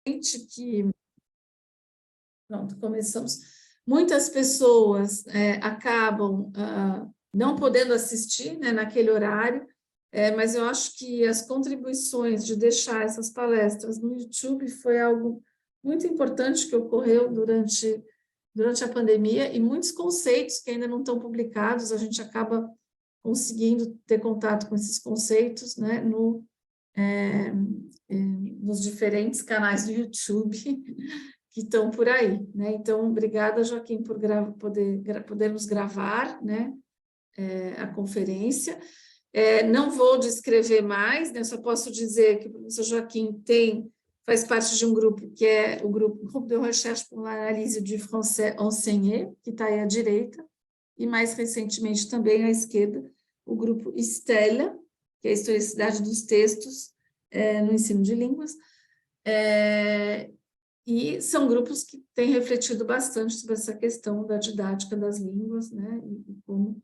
que... Pronto, começamos. Muitas pessoas acabam não podendo assistir, né, naquele horário, mas eu acho que as contribuições de deixar essas palestras no YouTube foi algo muito importante que ocorreu durante a pandemia, e muitos conceitos que ainda não estão publicados, a gente acaba conseguindo ter contato com esses conceitos, né, nos diferentes canais do YouTube que estão por aí, né? Então, obrigada, Joaquim, por podermos gravar, né, a conferência. Não vou descrever mais, né? Só posso dizer que o professor Joaquim faz parte de um grupo que é o Grupo de Recherche pour l'analyse du français enseigné, que está aí à direita, e mais recentemente também à esquerda, o grupo Stella, que é a historicidade dos textos no ensino de línguas, e são grupos que têm refletido bastante sobre essa questão da didática das línguas, né, e como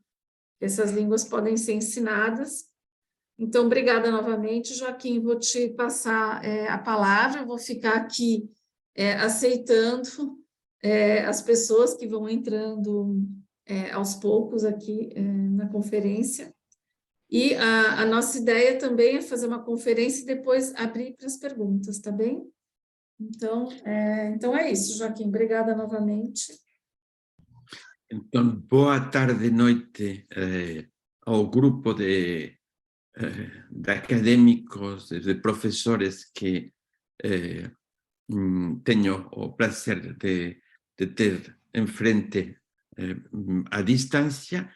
essas línguas podem ser ensinadas. Então, obrigada novamente, Joaquim, vou te passar a palavra, eu vou ficar aqui aceitando as pessoas que vão entrando aos poucos aqui na conferência, e a nossa ideia também é fazer uma conferência e depois abrir para as perguntas, tá bem? Então é isso, Joaquim, obrigada novamente. Então, boa tarde e noite ao grupo de académicos, de professores que tenho o prazer de ter em frente à distância.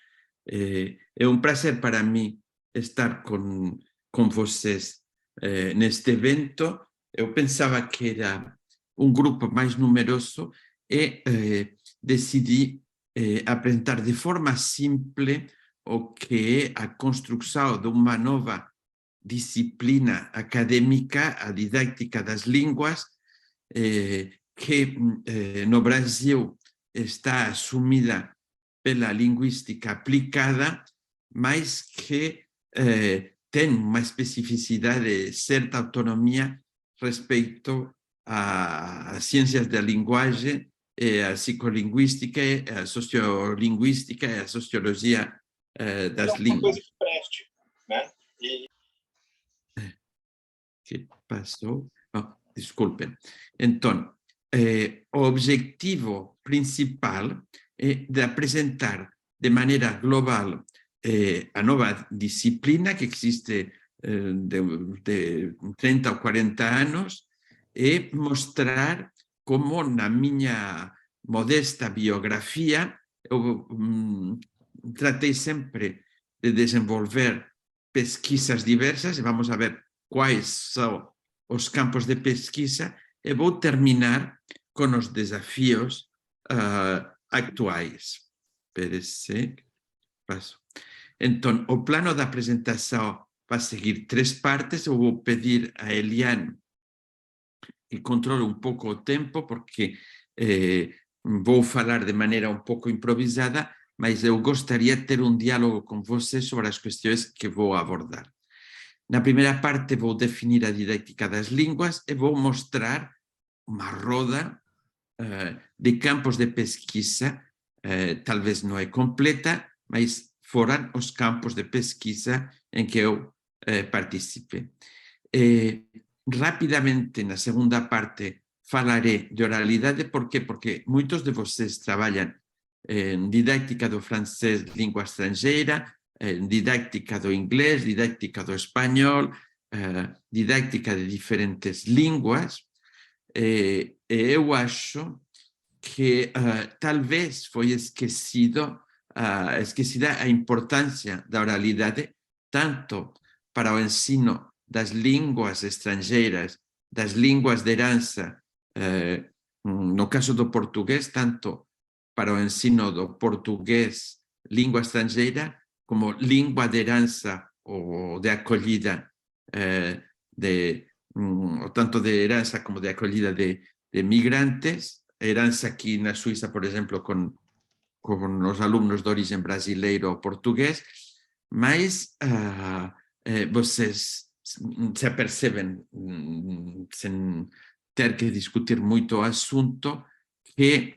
É um prazer para mim estar com vocês neste evento. Eu pensava que era um grupo mais numeroso e decidi apresentar de forma simple o que é a construção de uma nova disciplina acadêmica, a didáctica das línguas, que no Brasil está assumida pela linguística aplicada, mas que tem uma especificidade, certa autonomia respeito às ciências da linguagem, a psicolinguística, a sociolinguística e a sociologia das línguas. Uma coisa que preste, né? Que passou? Oh, desculpem. Então, o objetivo principal é de apresentar de maneira global a nova disciplina que existe de 30 ou 40 anos e mostrar como na minha modesta biografia eu tratei sempre de desenvolver pesquisas diversas e vamos a ver quais são os campos de pesquisa e vou terminar com os desafios actuais. Passo. Então, o plano da apresentação vai seguir 3 partes. Eu vou pedir a Eliane que controle um pouco o tempo, porque vou falar de maneira um pouco improvisada, mas eu gostaria de ter um diálogo com você sobre as questões que vou abordar. Na primeira parte vou definir a didáctica das línguas e vou mostrar uma roda de campos de pesquisa, talvez não é completa, mas foram os campos de pesquisa em que eu participei. Rapidamente, na segunda parte, falarei de oralidade. Por quê? Porque muitos de vocês trabalham em didáctica do francês, língua estrangeira, didáctica do inglês, didáctica do espanhol, didáctica de diferentes línguas. Eu acho que talvez foi esquecida a importância da oralidade, tanto para o ensino das línguas estrangeiras, das línguas de herança, no caso do português, tanto para o ensino do português, língua estrangeira, como língua de herança ou de acolhida, tanto de herança como de acolhida de migrantes, herança aqui na Suíça, por exemplo, com os alunos de origem brasileira ou português, mas vocês se apercebem, sem ter que discutir muito o assunto, que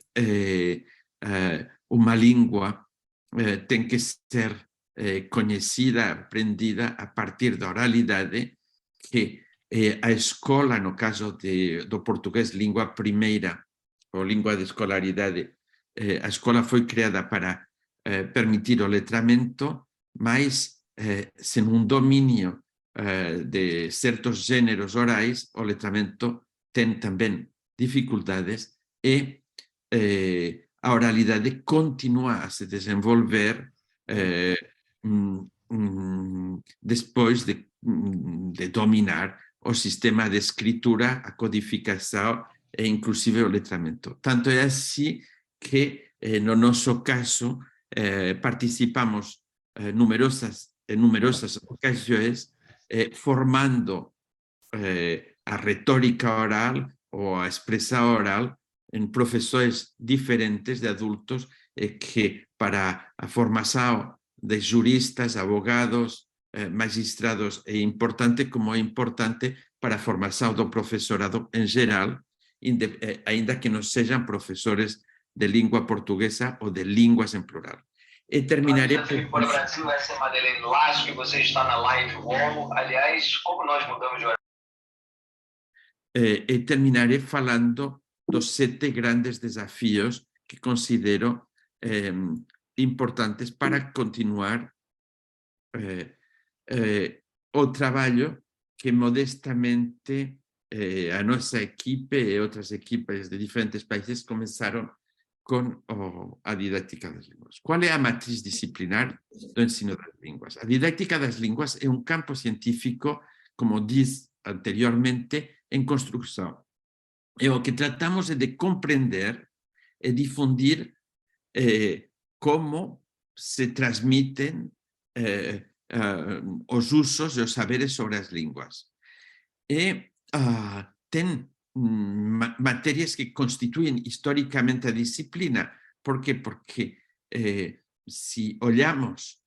uma língua tem que ser conhecida, aprendida a partir da oralidade, que a escola, no caso do português, língua primeira, ou língua de escolaridade, a escola foi criada para permitir o letramento, mas sem um domínio de certos gêneros orais, o letramento tem também dificuldades e a oralidade continua a se desenvolver depois de dominar o sistema de escritura, a codificação e inclusive o letramento. Tanto é assim que, no nosso caso, participamos em numerosas ocasiões formando a retórica oral ou a expressão oral em professores diferentes de adultos que para a formação de juristas, abogados, magistrados é importante, como é importante para a formação do professorado em geral, ainda que não sejam professores de língua portuguesa ou de línguas em plural. E terminarei por... Para o Brasil, essa é Madeleine Lasque, você está na live UOL. Aliás, como nós mudamos de horário? E terminarei falando dos 7 grandes desafios que considero importantes para continuar o trabalho que modestamente a nossa equipe e outras equipes de diferentes países começaram com a didática das línguas. Qual é a matriz disciplinar do ensino das línguas? A didática das línguas é um campo científico, como diz anteriormente, em construção. E o que tratamos é de compreender e difundir como se transmitem os usos e os saberes sobre as línguas. E tem matérias que constituem historicamente a disciplina. Por quê? Porque se olhamos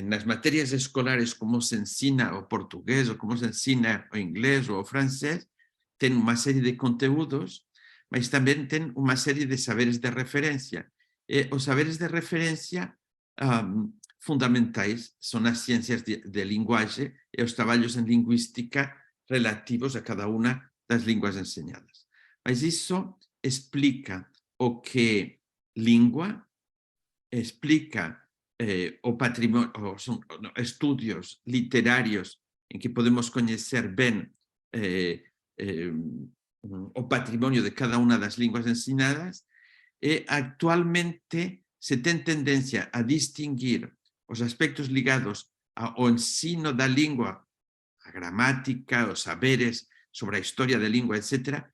nas matérias escolares como se ensina o português, ou como se ensina o inglês ou o francês, tem uma série de conteúdos, mas também tem uma série de saberes de referência. E os saberes de referência fundamentais são as ciências de linguagem e os trabalhos em linguística relativos a cada uma das línguas ensinadas. Mas isso explica o que língua, explica o patrimônio, são estudos literários em que podemos conhecer bem o patrimônio de cada uma das línguas ensinadas, e actualmente se tem tendência a distinguir os aspectos ligados ao ensino da língua, a gramática, os saberes sobre a história da língua, etc.,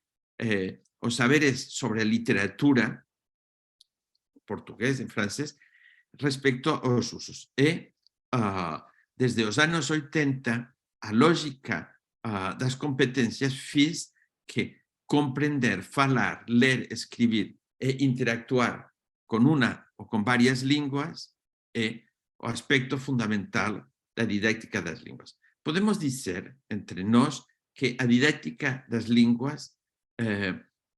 os saberes sobre a literatura, português, em francês, respecto aos usos. E, desde os anos 80, a lógica das competências fez que compreender, falar, ler, escrever e interactuar com uma ou com várias línguas é o aspecto fundamental da didática das línguas. Podemos dizer, entre nós, que a didática das línguas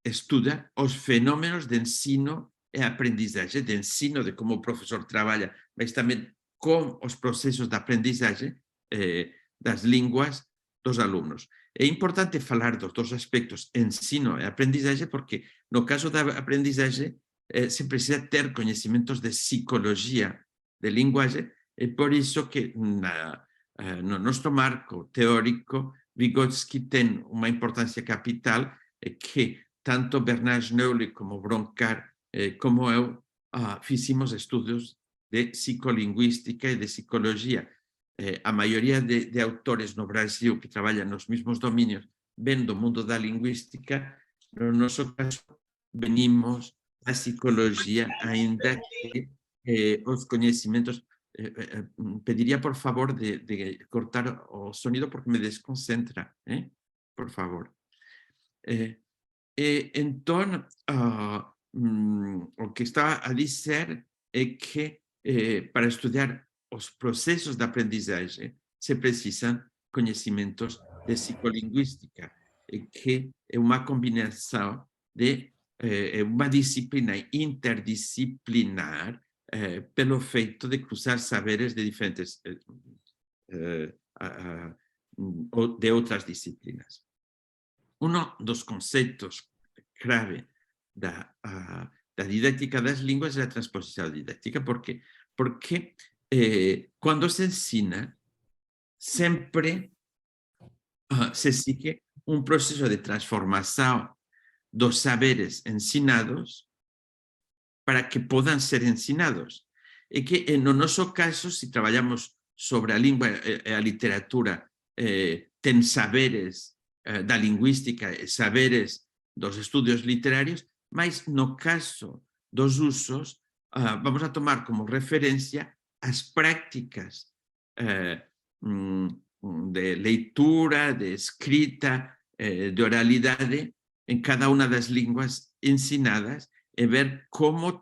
estuda os fenómenos de ensino e aprendizagem, de ensino, de como o professor trabalha, mas também com os processos de aprendizagem das línguas dos alunos. É importante falar dos dois aspectos, ensino e aprendizagem, porque no caso da aprendizagem se precisa ter conhecimentos de psicologia de linguagem, e por isso que no nosso marco teórico, Vygotsky tem uma importância capital, que tanto Bernard Snowli como Broncar, como eu, fizemos estudos de psicolinguística e de psicologia. A maioria de autores no Brasil que trabalham nos mesmos domínios vêm do mundo da linguística. No nosso caso, venimos da psicologia, ainda que os conhecimentos... pediria, por favor, de cortar o sonido porque me desconcentra, por favor. Então, o que estava a dizer é que para estudar os processos de aprendizagem se precisam conhecimentos de psicolinguística. que é uma combinação de uma disciplina interdisciplinar pelo feito de cruzar saberes de diferentes de outras disciplinas. Um dos conceitos clave da didáctica das línguas é a transposição didática. Por quê? Porque quando se ensina, sempre se sigue um processo de transformação dos saberes ensinados para que possam ser ensinados. E que, no nosso caso, se trabalhamos sobre a língua e a literatura, tem saberes da linguística e saberes dos estudos literários, mas no caso dos usos, vamos a tomar como referência as práticas de leitura, de escrita, de oralidade em cada uma das línguas ensinadas e ver como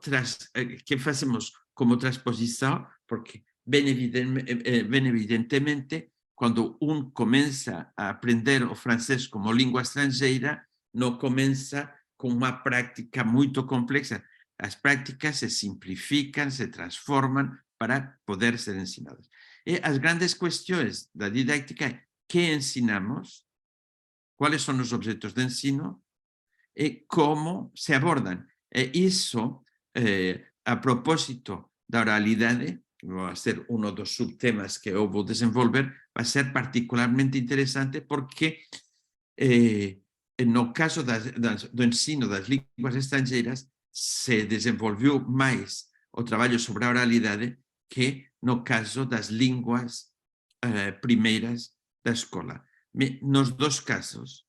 que fazemos como transposição, porque bem evidentemente, quando começa a aprender o francês como língua estrangeira, não começa com uma prática muito complexa. As práticas se simplificam, se transformam para poder ser ensinadas. E as grandes questões da didática é que ensinamos, quais são os objetos de ensino e como se abordam. E isso, a propósito da oralidade, que vai ser um dos subtemas que eu vou desenvolver, vai ser particularmente interessante porque no caso do ensino das línguas estrangeiras se desenvolveu mais o trabalho sobre a oralidade que no caso das línguas primeiras da escola. Nos dois casos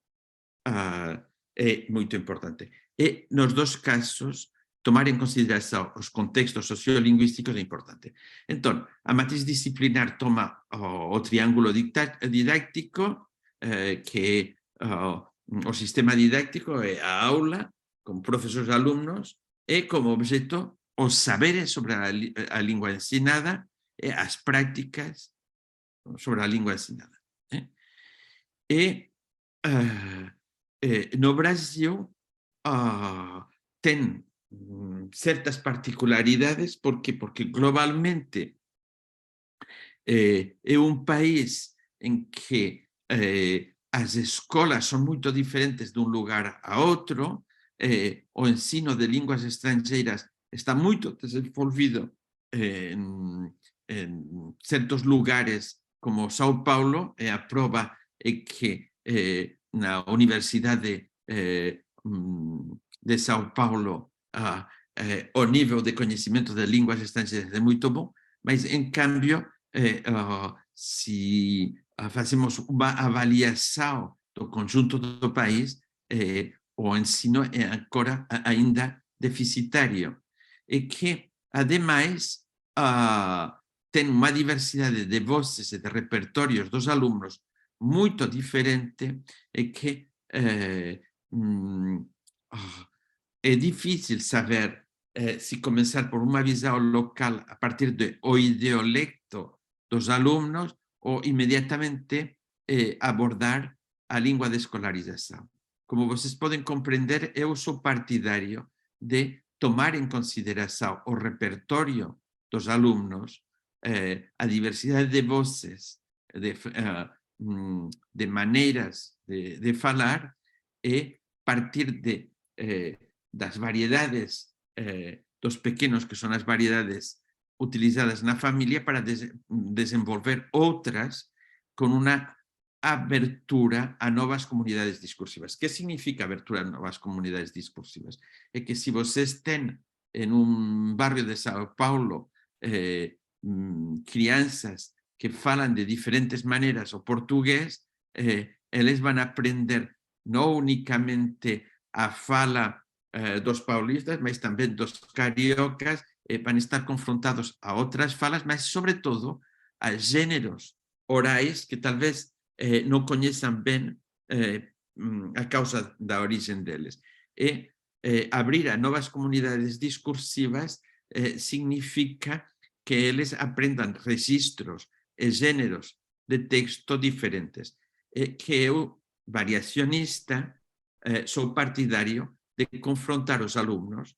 é muito importante. E nos dois casos, tomar em consideração os contextos sociolingüísticos é importante. Então, a matriz disciplinar toma o triângulo didáctico, que o sistema didáctico é a aula, com professores e alunos, e como objeto os saberes sobre a língua ensinada e as práticas sobre a língua ensinada. E no Brasil tem certas particularidades, porque globalmente é um país em que as escolas são muito diferentes de um lugar a outro, o ensino de línguas estrangeiras está muito desenvolvido em certos lugares como São Paulo, e a prova é que na Universidade de São Paulo o nível de conhecimento de línguas estrangeiras é muito bom, mas, em cambio, se fazemos uma avaliação do conjunto do país, o ensino é ainda deficitário. E que, ademais, tem uma diversidade de vozes e de repertórios dos alunos muito diferente, e que é difícil saber se começar por uma visão local a partir do idiolecto dos alunos ou imediatamente abordar a língua de escolarização. Como vocês podem compreender, eu sou partidário de tomar em consideração o repertório dos alunos, a diversidade de vozes, de maneiras de falar, e partir das variedades dos pequenos, que são as variedades utilizadas na família, para desenvolver outras com uma abertura a novas comunidades discursivas. Que significa abertura a novas comunidades discursivas? É que se vocês têm em um barrio de São Paulo crianças que falam de diferentes maneiras o português, eles vão aprender não unicamente a fala dos paulistas, mas também dos cariocas, vão estar confrontados a outras falas, mas, sobretudo, a gêneros orais que talvez não conheçam bem a causa da origem deles. E abrir a novas comunidades discursivas significa que eles aprendam registros e gêneros de texto diferentes, que eu variacionista, sou partidario de confrontar os alumnos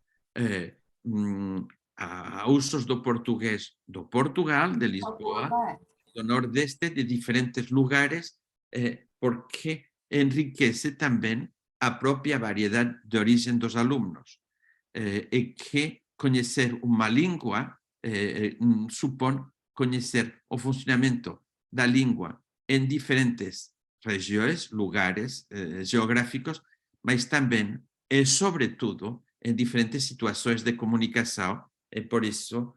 a usos do portugués do Portugal, de Lisboa, do Nordeste, de diferentes lugares, porque enriquece tamén a propia variedade de origen dos alumnos. E que coñecer unha lingua supón coñecer o funcionamento da lingua en diferentes regiões, lugares geográficos, mas tamén e, sobretudo, en diferentes situações de comunicação. E, por iso,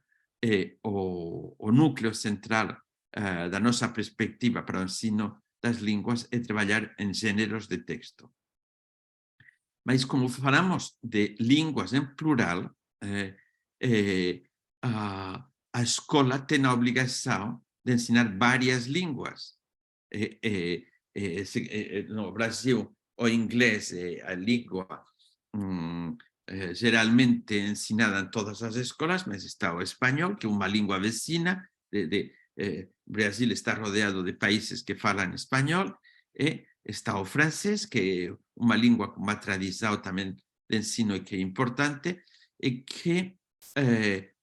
o núcleo central da nosa perspectiva para o ensino das linguas é trabalhar en géneros de texto. Mas como falamos de línguas em plural, a escola tem a obrigação de ensinar várias línguas. No Brasil, o inglês é a língua geralmente ensinada em todas as escolas, mas está o espanhol, que é uma língua vecina. Brasil está rodeado de países que falam espanhol, e está o francés, que é uma língua com uma tradição também de ensino e que é importante, e que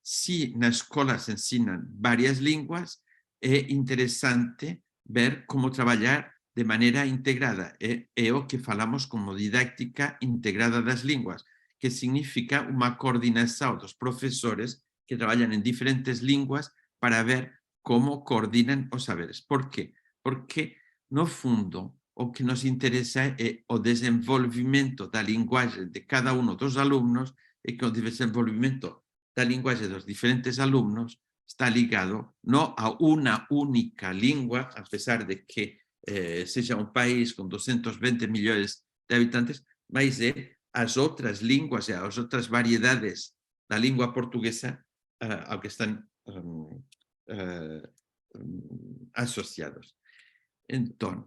se na escola se ensinam várias línguas, é interessante ver como trabalhar de maneira integrada. É o que falamos como didáctica integrada das línguas, que significa uma coordenação dos professores que trabalham em diferentes línguas para ver como coordenam os saberes. Por quê? Porque, no fundo, o que nos interessa é o desenvolvimento da linguagem de cada um dos alunos, e que o desenvolvimento da linguagem dos diferentes alunos está ligado não a uma única língua, apesar de que seja um país com 220 milhões de habitantes, mas é as outras línguas e as outras variedades da língua portuguesa ao que estão associados. Então,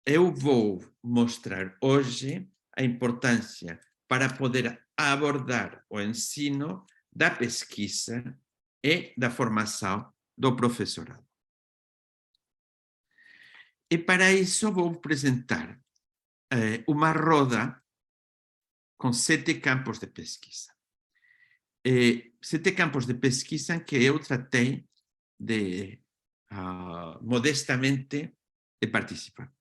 eu vou mostrar hoje a importância para poder abordar o ensino da pesquisa e da formação do professorado. E para isso vou apresentar uma roda com 7 campos de pesquisa. 7 campos de pesquisa que eu tratei de modestamente de participar.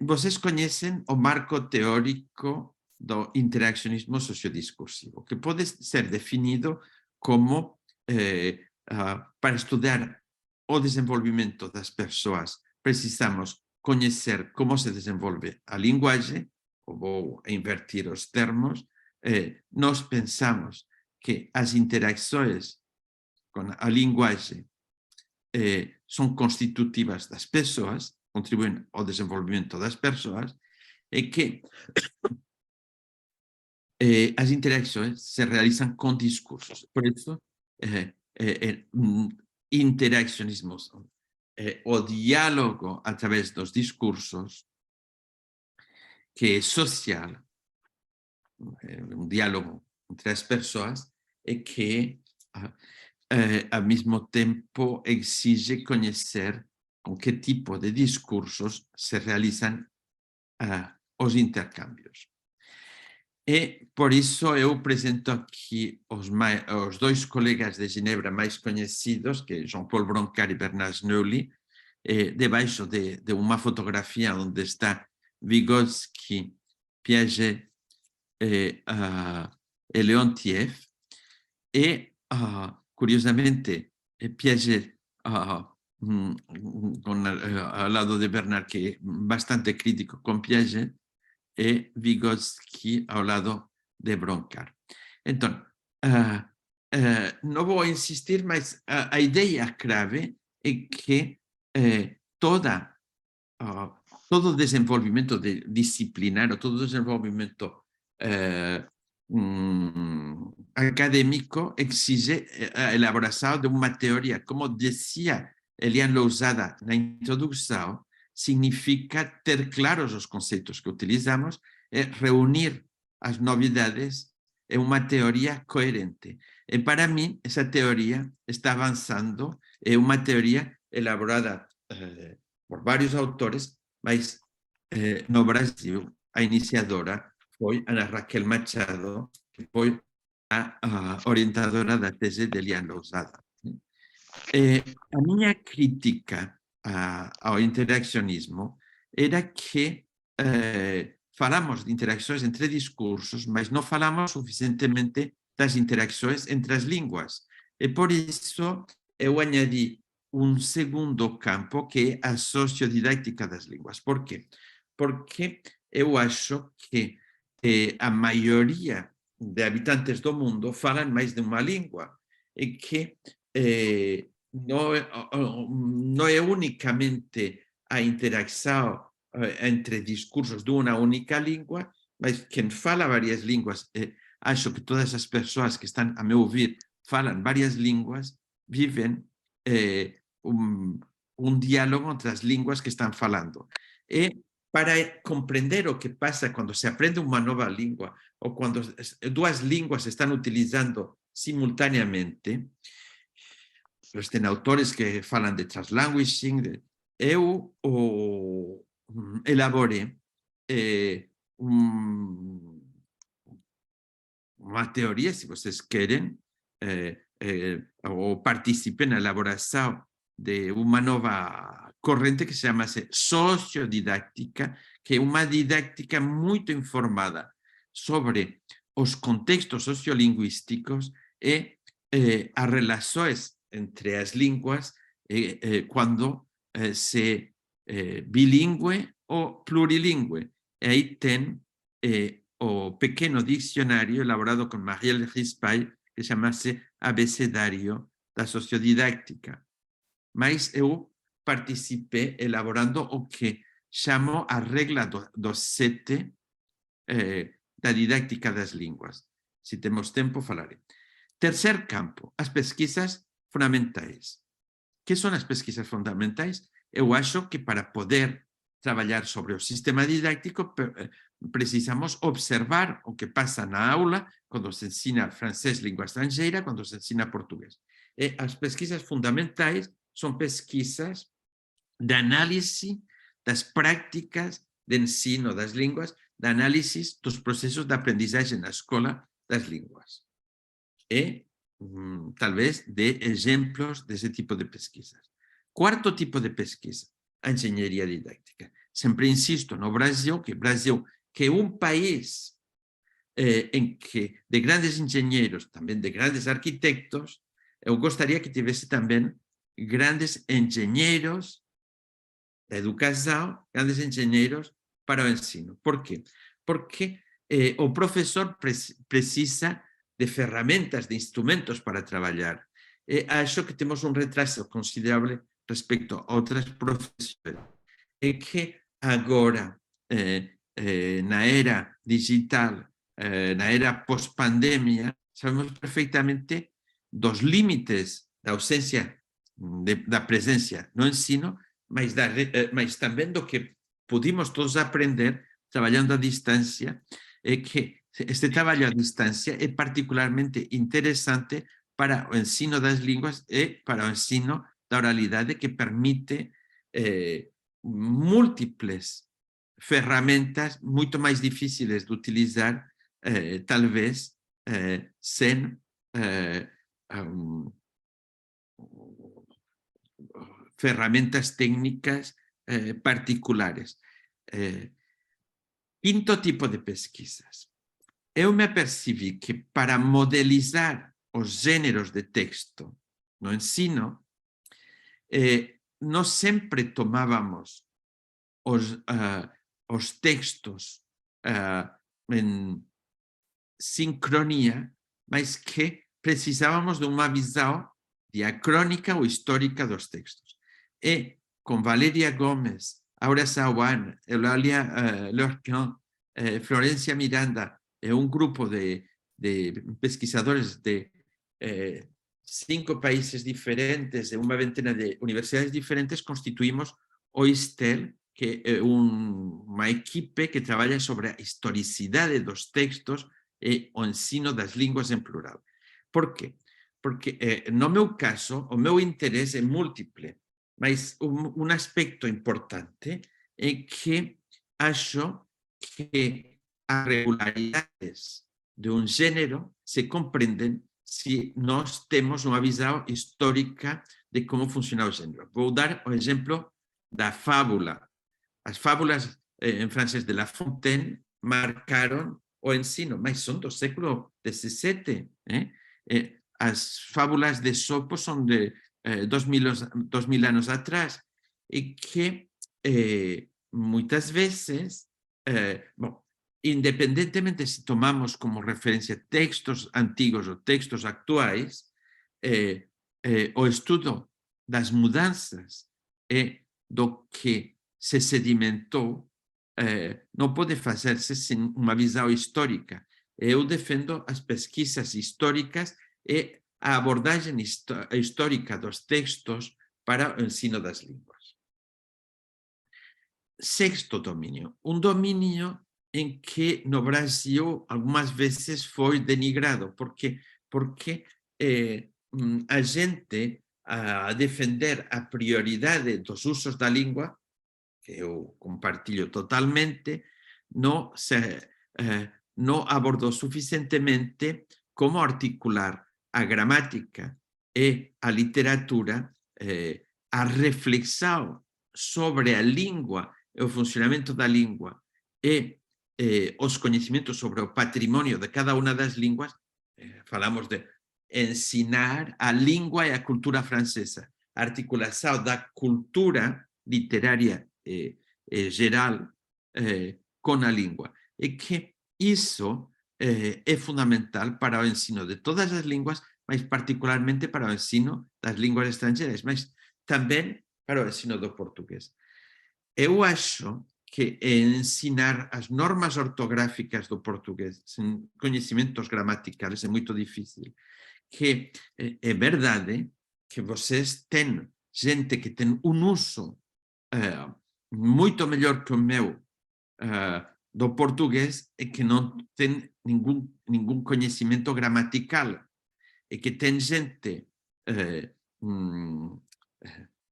Vocês conhecem o marco teórico do interaccionismo sociodiscursivo, que pode ser definido como para estudar o desenvolvimento das pessoas precisamos conhecer como se desenvolve a linguagem, ou vou invertir os termos. Nós pensamos que as interações com a linguagem são constitutivas das pessoas, contribuem ao desenvolvimento das pessoas, e que as interações se realizam com discursos. Por isso, interaccionismo, o diálogo através dos discursos, que é social, um diálogo entre as pessoas, e que, ao mesmo tempo, exige conhecer com que tipo de discursos se realizam os intercâmbios. E, por isso, eu apresento aqui os 2 colegas de Genebra mais conhecidos, que é Jean-Paul Broncard e Bernard Snowli, debaixo de uma fotografia onde está Vygotsky, Piaget e Leontiev. E, curiosamente, Piaget, ao lado de Bernard, que é bastante crítico com Piaget, e Vygotsky ao lado de Broncard. Então, não vou insistir, mas a ideia clave é que todo o desenvolvimento disciplinar, ou todo o desenvolvimento acadêmico exige a elaboração de uma teoria. Como dizia Eliane Lousada na introdução, significa ter claros os conceitos que utilizamos, reunir as novidades em uma teoria coerente. E para mim, essa teoria está avançando, é uma teoria elaborada por vários autores, mas no Brasil, a iniciadora foi Ana Raquel Machado, que foi a orientadora da tese de Eliane Lousada. A minha crítica ao interaccionismo era que falamos de interações entre discursos, mas não falamos suficientemente das interações entre as línguas. E por isso eu añadi um segundo campo, que é a sociodidática das línguas. Por quê? Porque eu acho que a maioria de habitantes do mundo falam mais de uma língua e que não é unicamente a interação entre discursos de uma única língua, mas quem fala várias línguas, acho que todas as pessoas que estão a me ouvir falam várias línguas, vivem um diálogo entre as línguas que estão falando. E para compreender o que passa quando se aprende uma nova língua ou quando duas línguas se estão utilizando simultaneamente, tem autores que falam de translanguaging. Eu elaborei uma teoria, se vocês querem, ou participem na elaboração de uma nova corrente que se chama sociodidática, que é uma didática muito informada sobre os contextos sociolinguísticos e as relações entre as línguas quando se bilíngue ou plurilíngue. E aí tem o pequeno dicionário elaborado com Marielle Rispay, que chama-se Abecedário da Sociodidáctica. Mas eu participei elaborando o que chamo a regra dos 7 da didáctica das línguas. Se temos tempo, falarei. Terceiro campo, as pesquisas fundamentais. Que são as pesquisas fundamentais? Eu acho que para poder trabalhar sobre o sistema didáctico precisamos observar o que passa na aula quando se ensina francês, língua estrangeira, quando se ensina português. E as pesquisas fundamentais são pesquisas de análise das práticas de ensino das línguas, de análise dos processos de aprendizagem na escola das línguas. E talvez de exemplos desse tipo de pesquisas. Quarto tipo de pesquisa, a engenharia didáctica. Sempre insisto no Brasil, que é um país em que de grandes engenheiros, também de grandes arquitetos, eu gostaria que tivesse também grandes engenheiros da educação, grandes engenheiros para o ensino. Por quê? Porque o professor precisa de ferramentas, de instrumentos para trabalhar. Acho que temos um retraso considerável respecto a outras profissões. É que agora, na era digital, na era pós-pandemia, sabemos perfeitamente dos limites da ausência da presença no ensino, mas também do que pudimos todos aprender trabalhando à distância, é que este trabalho à distância é particularmente interessante para o ensino das línguas e para o ensino da oralidade, que permite múltiples ferramentas muito mais difíceis de utilizar, talvez, sem ferramentas técnicas particulares. Quinto tipo de pesquisas. Eu me apercebi que para modelizar os gêneros de texto no ensino, nós sempre tomávamos os textos em sincronia, mas que precisávamos de uma visão diacrônica ou histórica dos textos. E com Valéria Gomes, Aura Sawan, Eulalia Lorcan, Florencia Miranda, um grupo de pesquisadores de 5 países diferentes, de uma ventena de universidades diferentes, constituímos o ISTEL, que é uma equipe que trabalha sobre a historicidade dos textos e o ensino das línguas em plural. Por quê? Porque, no meu caso, o meu interesse é múltiple, mas um aspecto importante é que acho que as regularidades de um gênero se compreendem se nós temos uma visão histórica de como funciona o gênero. Vou dar o exemplo da fábula. As fábulas em francês de La Fontaine marcaram o ensino, mas são do século XVII. As fábulas de Esopo são de 2000 anos atrás e que muitas vezes, bom, independentemente se tomamos como referência textos antigos ou textos actuais, o estudo das mudanças e do que se sedimentou não pode fazer-se sem uma visão histórica. Eu defendo as pesquisas históricas e a abordagem histórica dos textos para o ensino das línguas. Sexto domínio, um domínio em que no Brasil algumas vezes foi denigrado, porque a gente, a defender a prioridade dos usos da língua, que eu compartilho totalmente, não abordou suficientemente como articular a gramática e a literatura, a reflexão sobre a língua e o funcionamento da língua e os conhecimentos sobre o patrimônio de cada uma das línguas. Falamos de ensinar a língua e a cultura francesa, a articulação da cultura literária geral com a língua. E que isso é fundamental para o ensino de todas as línguas, mas particularmente para o ensino das línguas estrangeiras, mas também para o ensino do português. Eu acho que ensinar as normas ortográficas do português sem conhecimentos gramaticais é muito difícil. Que é verdade que vocês têm gente que tem um uso muito melhor que o meu do português e que não tem nenhum conhecimento gramatical. E que tem gente,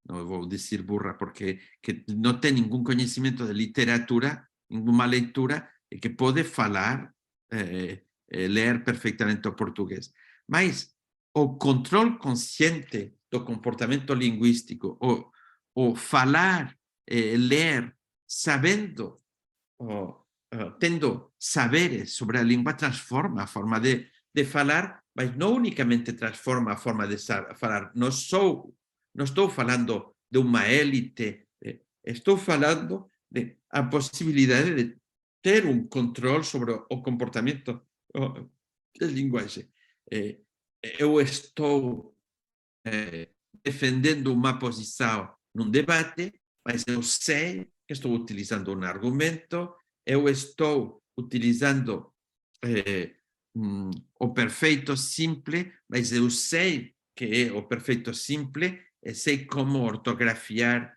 não vou dizer burra, porque que não tem nenhum conhecimento de literatura, nenhuma leitura, e que pode falar, ler perfeitamente o português. Mas o controle consciente do comportamento linguístico, o falar, ler, sabendo, tendo saberes sobre a língua, transforma a forma de falar, mas não unicamente transforma a forma de falar. Não estou falando de uma élite, estou falando de a possibilidade de ter um controle sobre o comportamento da linguagem. Eu estou defendendo uma posição num debate, mas eu sei que estou utilizando um argumento, eu estou utilizando o perfeito simples, mas eu sei que é o perfeito simples, e sei como ortografiar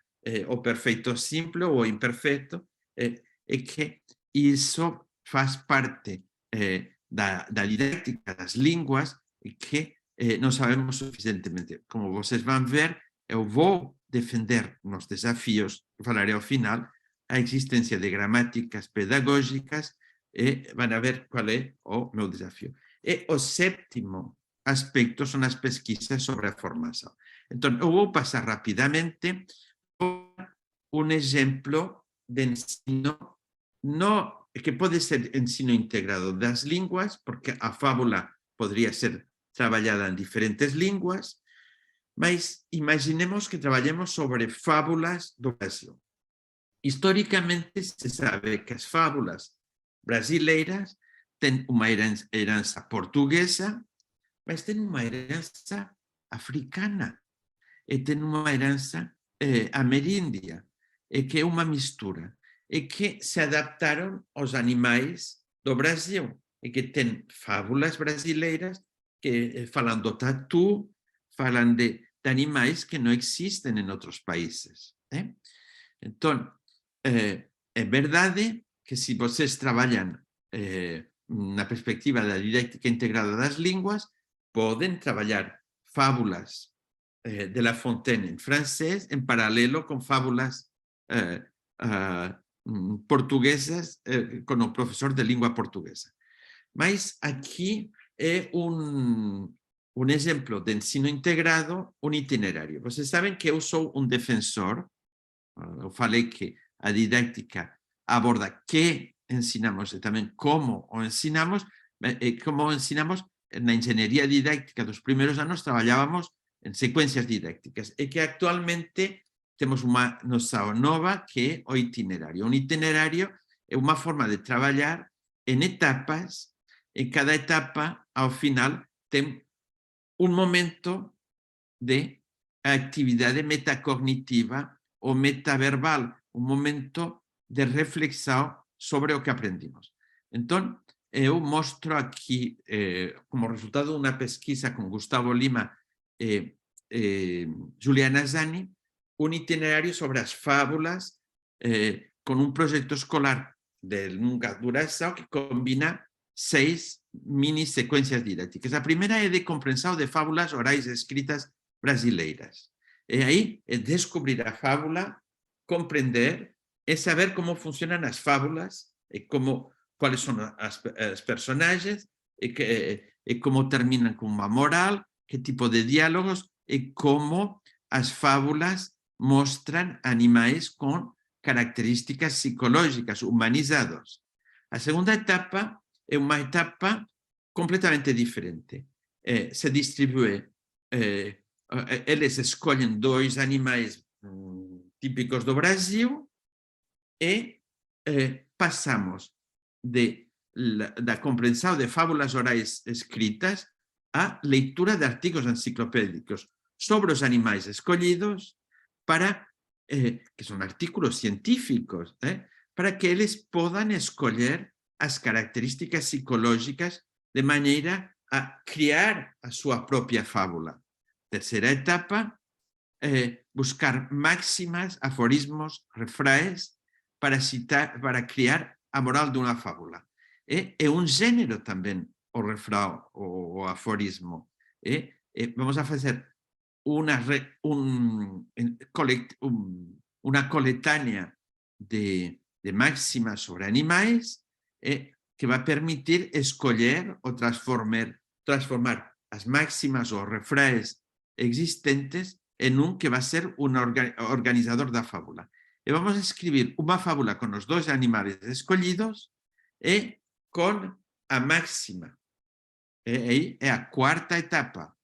o perfeito simples ou imperfeito, e que isso faz parte da didática das línguas e que não sabemos suficientemente. Como vocês vão ver, eu vou defender nos desafios, falarei ao final, a existência de gramáticas pedagógicas e van a ver qual é o meu desafio. E o sétimo aspecto são as pesquisas sobre a formação. Então, eu vou passar rapidamente por um exemplo de ensino que pode ser ensino integrado das línguas, porque a fábula poderia ser trabalhada em diferentes línguas, mas imaginemos que trabalhemos sobre fábulas do Brasil. Historicamente, se sabe que as fábulas brasileiras têm uma herança portuguesa, mas têm uma herança africana e têm uma herança ameríndia, e que é uma mistura, e que se adaptaram aos animais do Brasil, e que têm fábulas brasileiras que falam do tatu, falam de animais que não existem em outros países. Então, é verdade que se vocês trabalham na perspectiva da didática integrada das línguas, podem trabalhar fábulas de La Fontaine em francês, em paralelo com fábulas portuguesas com o professor de língua portuguesa. Mas aqui é um exemplo de ensino integrado, um itinerário. Vocês sabem que eu sou um defensor, eu falei que a didática aborda que ensinamos e também como o ensinamos, na engenharia didáctica dos primeiros anos trabalhávamos em sequências didácticas e que actualmente temos uma noção nova que é o itinerário. Um itinerário é uma forma de trabalhar em etapas e cada etapa, ao final, tem um momento de atividade metacognitiva ou metaverbal, um momento de reflexão sobre o que aprendimos. Então, eu mostro aqui, como resultado de uma pesquisa com Gustavo Lima e Juliana Zani, um itinerário sobre as fábulas com um projeto escolar de longa duração que combina 6 mini sequências didáticas. A primeira é de compreensão de fábulas orais escritas brasileiras. E aí é descobrir a fábula, compreender, é saber como funcionam as fábulas, e quais são as personagens, e como terminam com uma moral, que tipo de diálogos, e como as fábulas mostram animais com características psicológicas, humanizados. A segunda etapa é uma etapa completamente diferente. Se distribui, eles escolhem 2 animais típicos do Brasil e passamos da compreensão de fábulas orais escritas à leitura de artigos enciclopédicos sobre os animais escolhidos para, que são artículos científicos, para que eles possam escolher as características psicológicas de maneira a criar a sua própria fábula. Terceira etapa, buscar máximas, aforismos, refrães para criar a moral de uma fábula. É um gênero também o refrão, o aforismo. Vamos a fazer uma coletânea de máximas sobre animais que vai permitir escolher ou transformar as máximas ou refrães existentes em um que vai ser um organizador da fábula. E vamos a escrever uma fábula com os 2 animais escolhidos e com a máxima. Aí é a quarta etapa.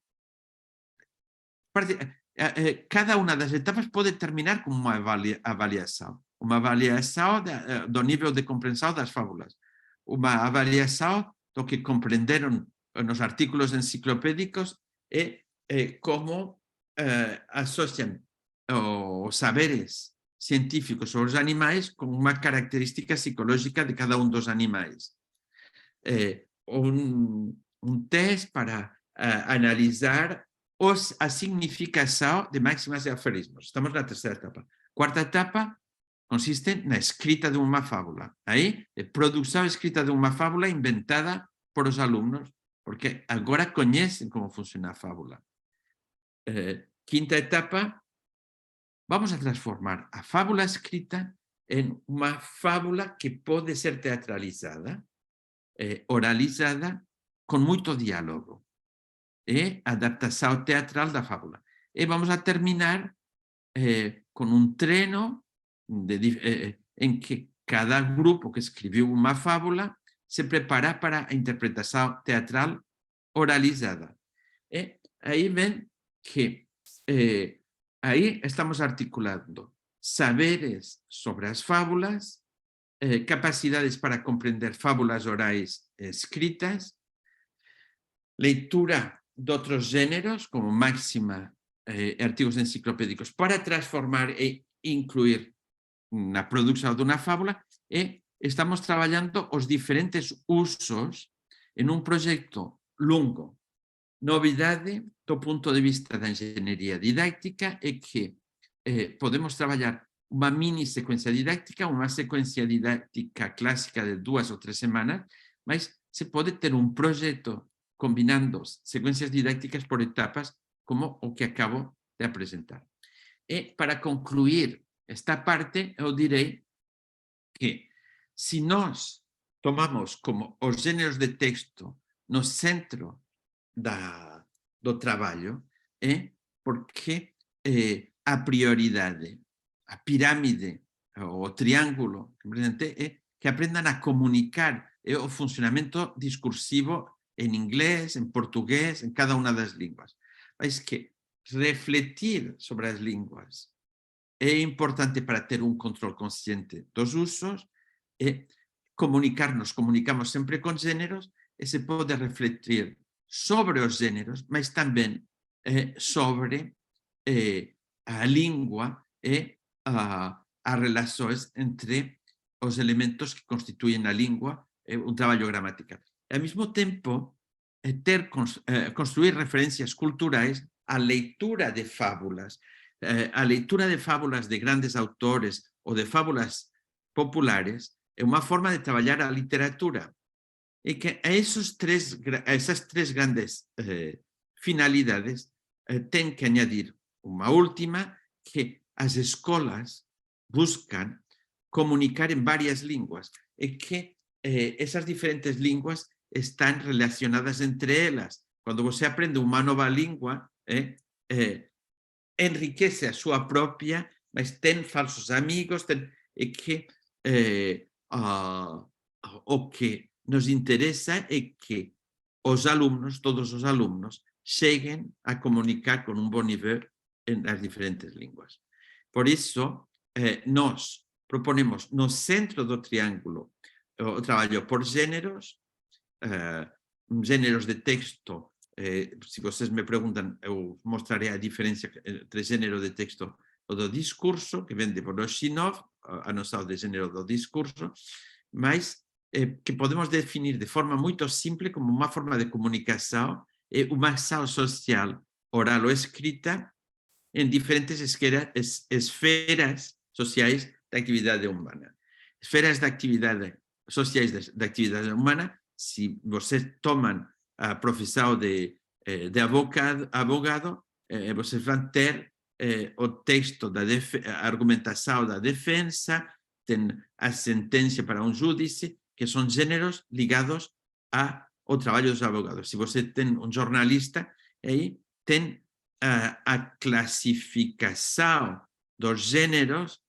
Cada uma das etapas pode terminar com uma avaliação. Uma avaliação do nível de compreensão das fábulas. Uma avaliação do que compreenderam nos artículos enciclopédicos e como associam os saberes científicos sobre os animais com uma característica psicológica de cada dos animais. Teste para analisar a significação de máximas e aforismos. Estamos na terceira etapa. Quarta etapa consiste na escrita de uma fábula. Aí, produção escrita de uma fábula inventada por os alunos, porque agora conhecem como funciona a fábula. Quinta etapa, vamos a transformar a fábula escrita em uma fábula que pode ser teatralizada, oralizada, com muito diálogo. Adaptação teatral da fábula. E vamos a terminar com um treino em que cada grupo que escreveu uma fábula se prepara para a interpretação teatral oralizada. Aí vem que aí estamos articulando saberes sobre as fábulas, capacidades para compreender fábulas orais escritas, leitura de outros gêneros, como máxima, artigos enciclopédicos, para transformar e incluir na produção de uma fábula, e estamos trabalhando os diferentes usos em um projeto longo. Novidade do ponto de vista da engenharia didáctica é que podemos trabalhar uma mini sequência didáctica, uma sequência didáctica clássica de 2 ou 3 semanas, mas se pode ter um projeto combinando sequências didácticas por etapas, como o que acabo de apresentar. E para concluir esta parte, eu direi que se nós tomamos como os géneros de texto no centro do trabalho, é porque a prioridade, a pirâmide, o triângulo é que aprendan a comunicar o funcionamento discursivo en inglés, en portugués, en cada unha das línguas. Mas que refletir sobre as línguas é importante para ter un control consciente dos usos e comunicamos sempre con géneros e se pode refletir sobre os géneros, mas tamén sobre a lingua e as relações entre os elementos que constituyen a lingua e un traballo gramatical. E ao mesmo tempo, construir referencias culturais á leitura de fábulas. A leitura de fábulas de grandes autores ou de fábulas populares é unha forma de traballar a literatura. E que a esas tres grandes finalidades ten que añadir unha última, que as escolas buscan comunicar en varias linguas e que esas diferentes linguas están relacionadas entre elas. Cando você aprende unha nova lingua, enriquece a súa propia, mas ten falsos amigos, e que o que nos interesa é que os alumnos, todos os alumnos, cheguen a comunicar con un bon nivel en as diferentes linguas. Por iso, nós proponemos no centro do triángulo o traballo por géneros, géneros de texto. Se vocês me perguntan, eu mostrarei a diferença entre género de texto ou do discurso, que vem de Voloshinov, a noção de género do discurso, mas que podemos definir de forma muito simples como uma forma de comunicação e uma ação social, oral ou escrita, em diferentes esferas sociais da atividade humana. Esferas da atividade sociais da atividade humana, se vocês tomam a profissão de abogado, vocês vão ter o texto da argumentação da defesa, tem a sentença para um júdice, que são gêneros ligados ao trabalho dos advogados. Se você tem um jornalista, aí tem a classificação dos gêneros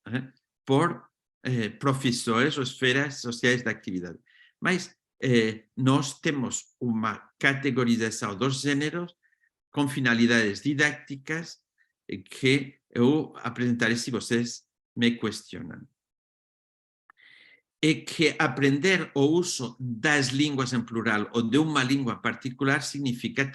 por profissões ou esferas sociais da atividade. Mas nós temos uma categorização dos gêneros com finalidades didáticas que eu apresentarei se vocês me questionam. É que aprender o uso das línguas em plural ou de uma língua particular significa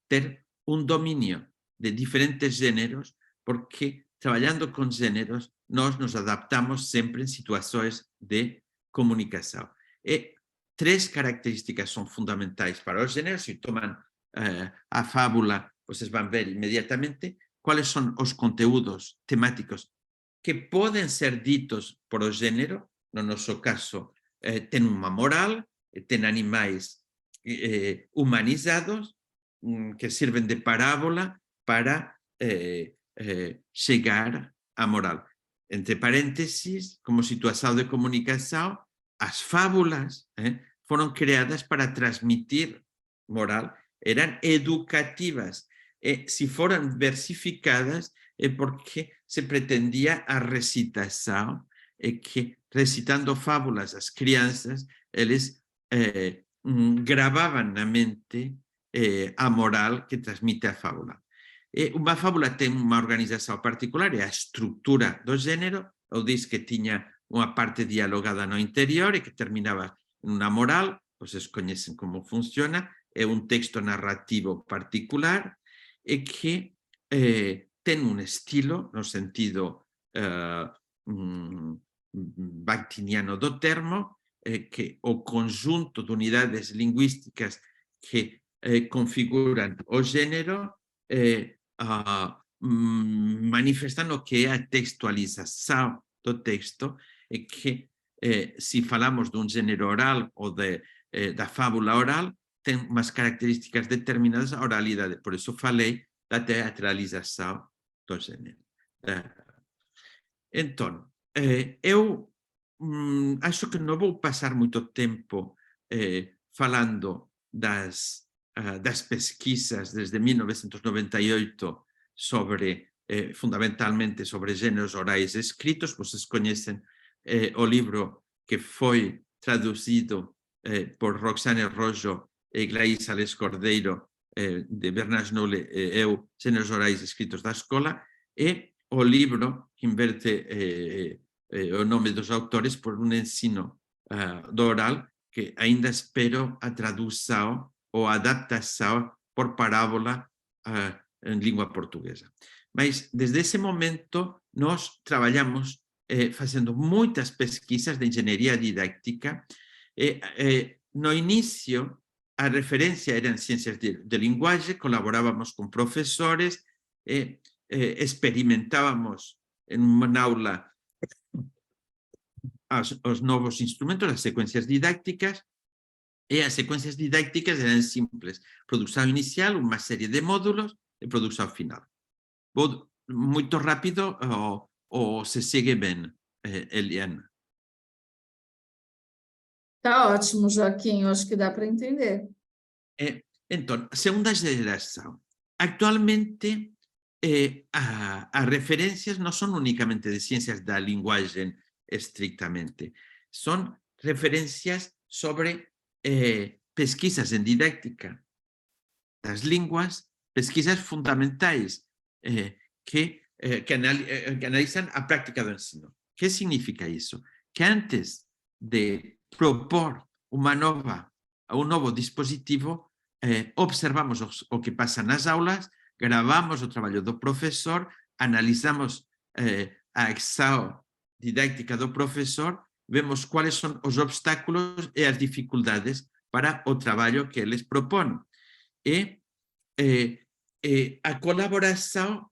ter um domínio de diferentes gêneros, porque trabalhando com gêneros nós nos adaptamos sempre em situações de comunicação. E três características são fundamentais para os gêneros. Se tomam a fábula, vocês vão ver imediatamente quais são os conteúdos temáticos que podem ser ditos por o gênero. No nosso caso, tem uma moral, tem animais humanizados que servem de parábola para chegar à moral. Entre parênteses, como situação de comunicação, as fábulas foram criadas para transmitir moral, eram educativas. E se foram versificadas é porque se pretendia a recitação, e que recitando fábulas às crianças, eles gravavam na mente a moral que transmite a fábula. Uma fábula tem uma organização particular, é a estrutura do gênero. Eu disse que tinha uma parte dialogada no interior e que terminava em uma moral. Vocês conhecem como funciona. É um texto narrativo particular e que tem um estilo, no sentido bakhtiniano do termo, que o conjunto de unidades linguísticas que configuram o gênero manifestam o que é a textualização do texto, e que se falamos de um gênero oral ou da fábula oral, tem umas características determinadas à oralidade. Por isso falei da teatralização do gênero. Então, eu acho que não vou passar muito tempo falando das pesquisas desde 1998 sobre, fundamentalmente, sobre gêneros orais escritos. Vocês conhecem o livro que foi traduzido por Roxane Rojo e Glaís Sales Cordeiro, de Bernard Nolle e eu, Gêneros Orais Escritos da Escola, e o livro que inverte o nome dos autores por um ensino do oral, que ainda espero a tradução ou a adaptação por parábola em língua portuguesa. Mas, desde esse momento, nós trabalhamos fazendo muitas pesquisas de engenharia didática. No início, a referência era em ciências de linguagem, colaborávamos com professores, experimentávamos em uma aula os novos instrumentos, as sequências didácticas, e as sequências didácticas eram simples: produção inicial, uma série de módulos, e produção final. Vou muito rápido ou se segue bem, Eliana? Tá ótimo, Joaquim, eu acho que dá para entender. Então, segunda geração. Atualmente, as referências não são unicamente de ciências da linguagem estrictamente, são referências sobre pesquisas em didática das línguas, pesquisas fundamentais que analizam a prática do ensino. O que significa isso? Que antes de propor um novo dispositivo, observamos o que passa nas aulas, gravamos o trabalho do professor, analisamos a exaustão didáctica do professor, vemos quais são os obstáculos e as dificuldades para o trabalho que eles propõem. E a colaboração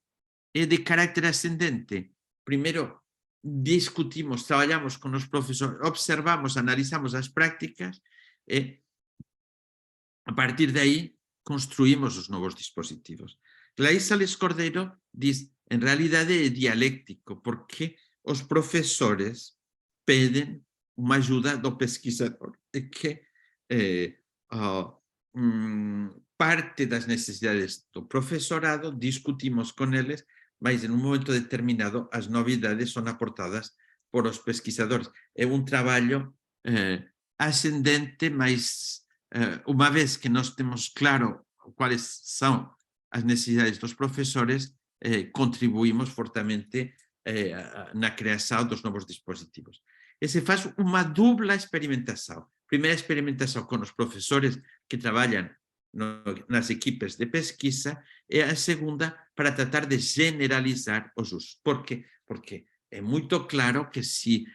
é de carácter ascendente. Primeiro, discutimos, trabalhamos com os professores, observamos, analisamos as práticas e, a partir daí, construímos os novos dispositivos. Glaís Sales Cordeiro diz, em realidade é dialéctico, porque os professores pedem uma ajuda do pesquisador, e que parte das necessidades do professorado discutimos com eles, mas em um momento determinado as novidades são aportadas por os pesquisadores. É um trabalho ascendente, mas uma vez que nós temos claro quais são as necessidades dos professores, contribuímos fortemente na criação dos novos dispositivos. E se faz uma dupla experimentação. Primeira experimentação com os professores que trabalham nas equipes de pesquisa, e a segunda para tratar de generalizar os usos. Por quê? Porque é muito claro que se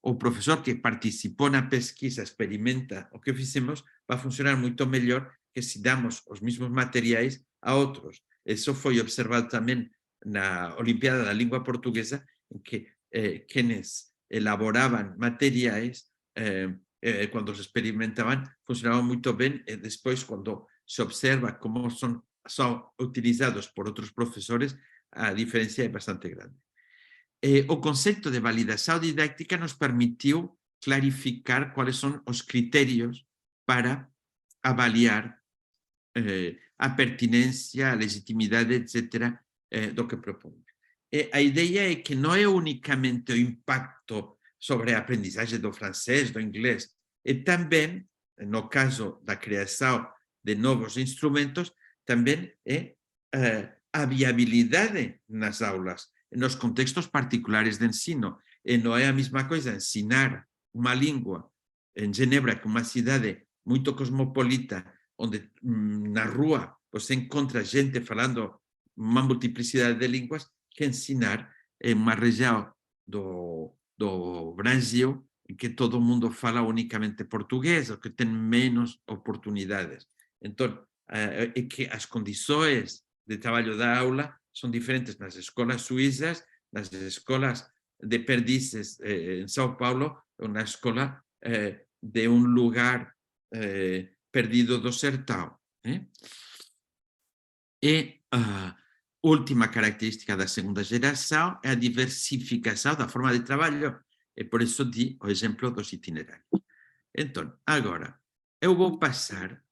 o professor que participou na pesquisa experimenta o que fizemos, vai funcionar muito melhor que se damos os mesmos materiais a outros. Isso foi observado também na Olimpíada da Língua Portuguesa, em que quienes elaboravam materiais, quando os experimentavam, funcionavam muito bem, e depois, quando se observa como são utilizados por outros professores, a diferença é bastante grande. O conceito de validação didáctica nos permitiu clarificar quais são os critérios para avaliar a pertinência, a legitimidade, etc., do que propomos. A ideia é que não é unicamente o impacto sobre a aprendizagem do francês, do inglês, e também, no caso da criação de novos instrumentos, também é a viabilidade nas aulas, nos contextos particulares de ensino. E não é a mesma coisa ensinar uma língua em Genebra, que é uma cidade muito cosmopolita, onde na rua você encontra gente falando uma multiplicidade de línguas, que ensinar em uma região do Brasil em que todo mundo fala unicamente português, ou que tem menos oportunidades. Então, é que as condições de trabalho da aula são diferentes nas escolas suíças, nas escolas de Perdizes em São Paulo, ou na escola de um lugar perdido do sertão. E a última característica da segunda geração é a diversificação da forma de trabalho. E por isso di o exemplo dos itinerários. Então, agora, eu vou passar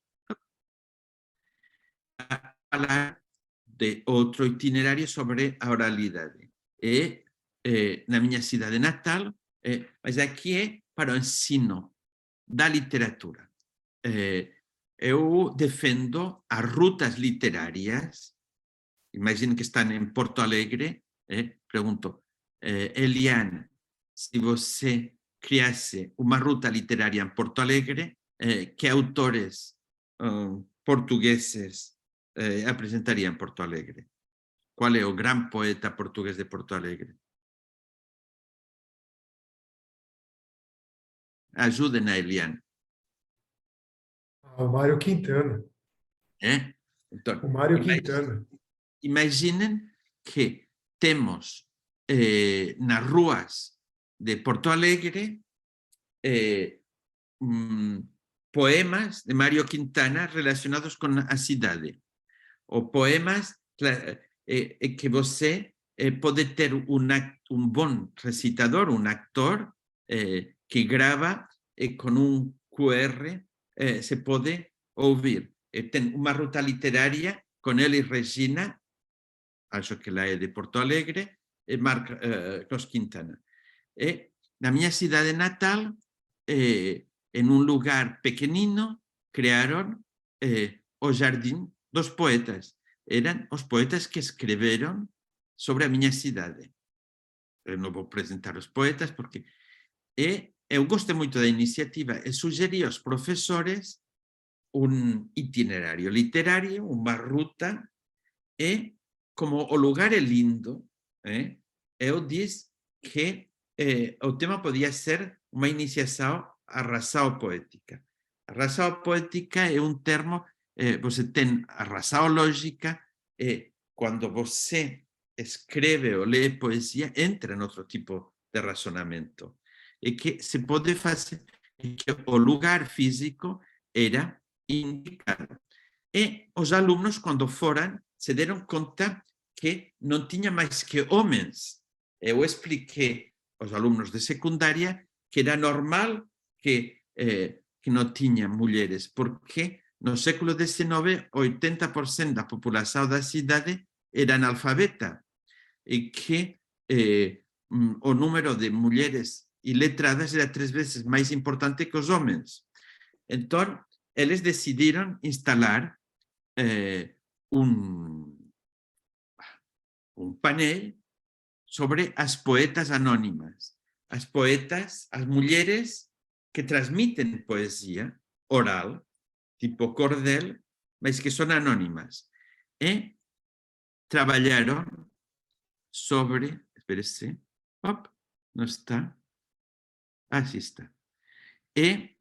a falar de outro itinerário sobre a oralidade. E na minha cidade natal, mas aqui é para o ensino da literatura. Eu defendo as rutas literárias. Imagino que estão em Porto Alegre. Pergunto, Eliane, se você criasse uma ruta literária em Porto Alegre, que autores portugueses apresentaria em Porto Alegre? Qual é o grande poeta português de Porto Alegre? Ajudem a Eliane. O Mário Quintana. Então, O Mário Quintana. Imaginem que temos nas ruas de Porto Alegre poemas de Mário Quintana relacionados com a cidade. Ou poemas que você pode ter um bom recitador, um actor que grava com um QR, se pode ouvir. Tem uma ruta literária com ele e Regina, acho que ela é de Porto Alegre, e Marcos Quintana. Na minha cidade natal, em um lugar pequenino, criaram o Jardim dos Poetas. Eram os poetas que escreveram sobre a minha cidade. Eu não vou apresentar os poetas, porque eu gostei muito da iniciativa e sugeri aos professores um itinerário literário, uma ruta, e como o lugar é lindo, eu disse que o tema podia ser uma iniciação à razão poética. A razão poética é um termo, você tem a razão lógica, e quando você escreve ou lê poesia, entra em outro tipo de razonamento. E que se pode fazer, que o lugar físico era indicado. E os alunos, quando foram, se deram conta que não tinha mais que homens. Eu expliquei aos alunos de secundária que era normal que não tinha mulheres, porque no século XIX, 80% da população da cidade era analfabeta e que o número de mulheres iletradas era 3 vezes mais importante que os homens. Então, eles decidiram instalar um painel sobre as poetas anónimas. As poetas, as mulheres que transmitem poesia oral, tipo cordel, mas que são anónimas. E trabalharam sobre... Espere-se. Não está. Aqui está. E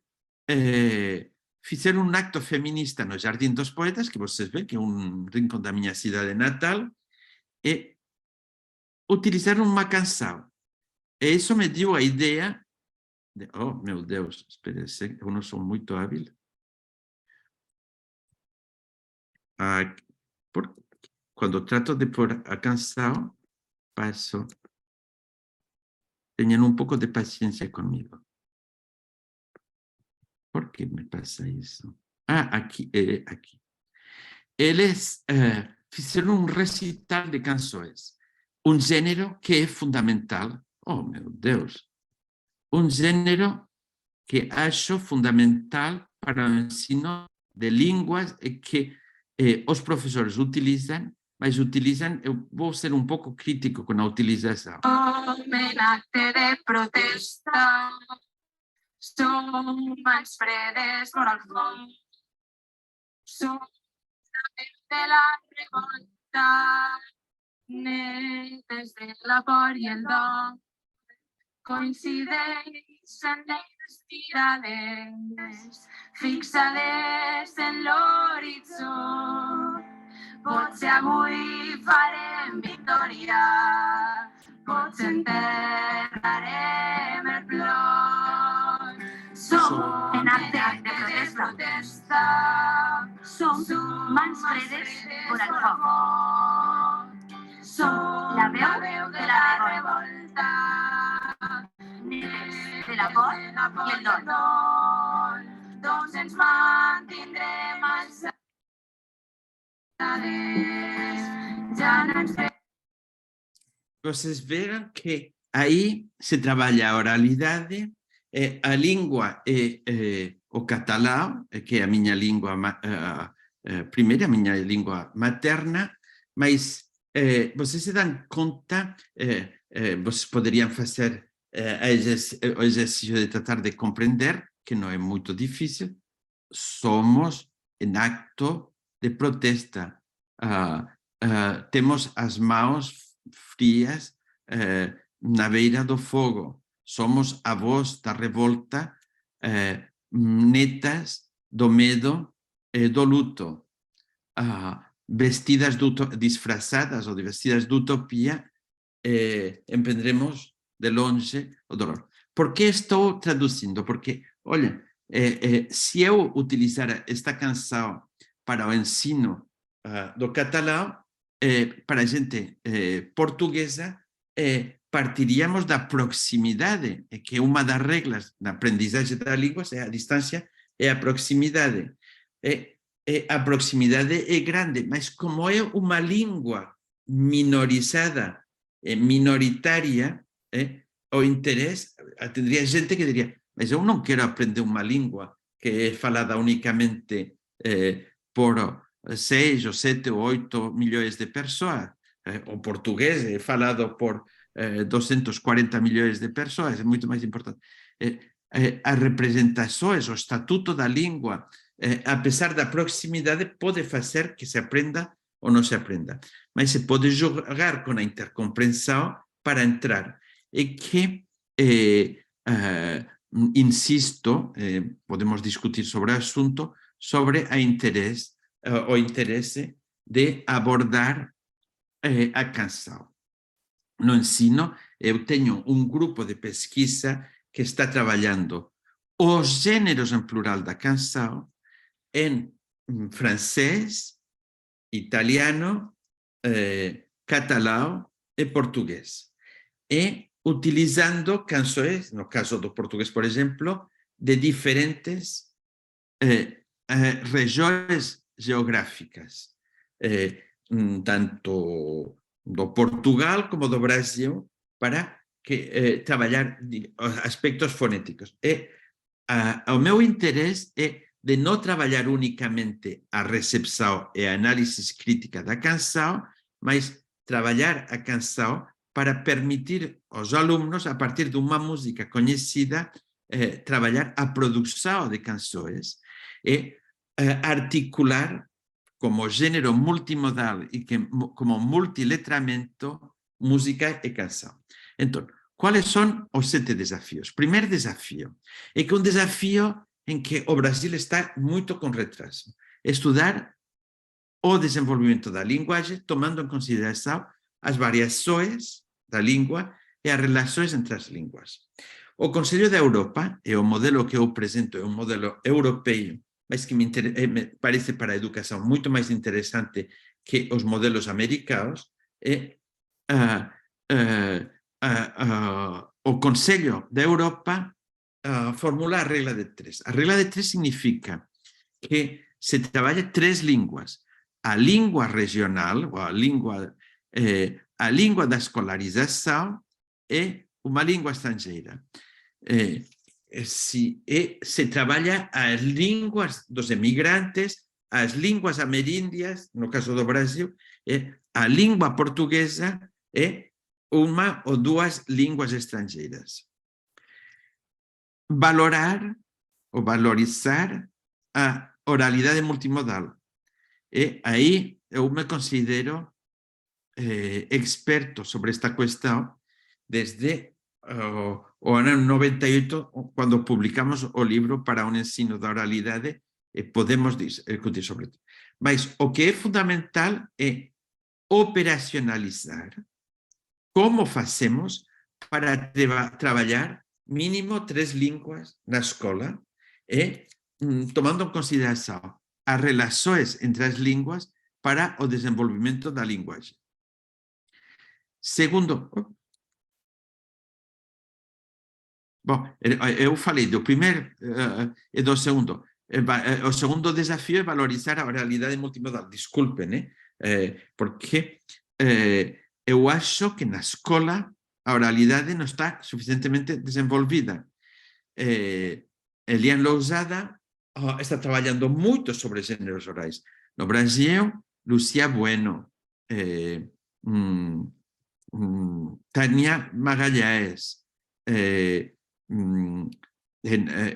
fizeram um acto feminista no Jardim dos Poetas, que vocês veem que é um rincão da minha cidade natal, e utilizaram uma canção. E isso me deu a ideia de... Oh, meu Deus, espere, eu não sou muito hábil. Quando trato de pôr a canção, passo... Tenham um pouco de paciência comigo. Por que me passa isso? Aqui. Eles fizeram um recital de canções. Um gênero que é fundamental. Oh, meu Deus! Um gênero que acho fundamental para o ensino de línguas e que os professores utilizam, mas utilizam, eu vou ser um pouco crítico com a utilização. Homenatge de protesta, som mans fredes vora el fons, som de la revolta, netes de la por i el do, coincideixen les tirades, fixades en l'horitzó. Potser avui farem victòria, potser enterrarem el plor. Som en acte de protesta, som mans fredes vora el foc. Som la veu de la revolta, l'amor i el dol. Doncs ens mantindrem alçades, ja no ens Vocês viram que aí se trabalha a oralidade, a língua é o catalão, que é a minha língua primeira, a minha língua materna, mas vocês se dão conta, vocês poderiam fazer o exercício de tratar de compreender, que não é muito difícil, somos em acto de protesta. Temos as mãos frias na beira do fogo. Somos a voz da revolta, netas do medo e do luto. Vestidas disfrazadas ou vestidas de utopia, empreendremos de longe o dolor. Por que estou traduzindo? Porque, olha, se eu utilizar esta canção para o ensino do catalão, para a gente portuguesa, partiríamos da proximidade, que uma das regras da aprendizagem da língua é a distância, é a proximidade. A proximidade é grande, mas como é uma língua minorizada, minoritária, o interesse, teria gente que diria, mas eu não quero aprender uma língua que é falada unicamente por 6 ou 7 ou 8 milhões de pessoas. O português é falado por 240 milhões de pessoas, é muito mais importante. As representações, o estatuto da língua, apesar da proximidade, pode fazer que se aprenda ou não se aprenda. Mas se pode jogar com a intercompreensão para entrar. E que, insisto, podemos discutir sobre o assunto, sobre o interesse de abordar a canção. No ensino, eu tenho um grupo de pesquisa que está trabalhando os gêneros em plural da canção em francês, italiano, catalão e português. E utilizando canções, no caso do português, por exemplo, de diferentes regiões geográficas, tanto do Portugal como do Brasil, para trabalhar aspectos fonéticos. O meu interesse é de não trabalhar unicamente a recepção e a análise crítica da canção, mas trabalhar a canção para permitir aos alunos, a partir de uma música conhecida, trabalhar a produção de canções e articular como gênero multimodal e como multiletramento música e canção. Então, quais são os 7 desafios? Primeiro desafio é que um desafio em que o Brasil está muito com retraso. Estudar o desenvolvimento da linguagem, tomando em consideração as variações da língua e as relações entre as línguas. O Conselho da Europa, e o modelo que eu apresento é um modelo europeu, mas que me parece para a educação muito mais interessante que os modelos americanos, o Conselho da Europa formula a regra de 3. A regra de 3 significa que se trabalha 3 línguas. A língua regional, ou a língua da escolarização, e uma língua estrangeira. Se trabalha as línguas dos emigrantes, as línguas ameríndias, no caso do Brasil, a língua portuguesa e uma ou 2 línguas estrangeiras. Valorar ou valorizar a oralidade multimodal. E aí eu me considero experto sobre esta questão desde o ano 98, quando publicamos o livro para um ensino da oralidade, podemos discutir sobre isso. Mas o que é fundamental é operacionalizar como fazemos para trabalhar mínimo 3 línguas na escola e tomando em consideração as relações entre as línguas para o desenvolvimento da linguagem. Segundo, Bom, eu falei do primeiro e do segundo. O segundo desafio é valorizar a oralidade multimodal. Desculpe, né? Porque eu acho que na escola a oralidade não está suficientemente desenvolvida. Eliane Lousada está trabalhando muito sobre gêneros orais. No Brasil, Lucía Bueno, Tânia Magalhães,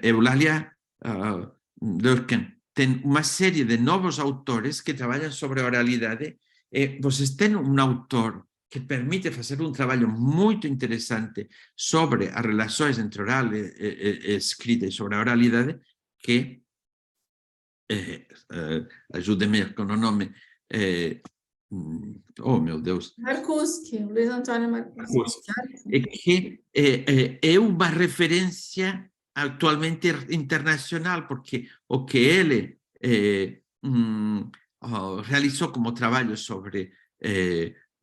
Eulália Durkheim. Tem uma série de novos autores que trabalham sobre a oralidade. Vocês têm um autor que permite fazer um trabalho muito interessante sobre as relações entre oral e escrita e sobre a oralidade, que, ajude-me com o nome, oh meu Deus, Marcuschi, Luiz Antônio Marcuschi. que é uma referência atualmente internacional, porque o que ele realizou como trabalho sobre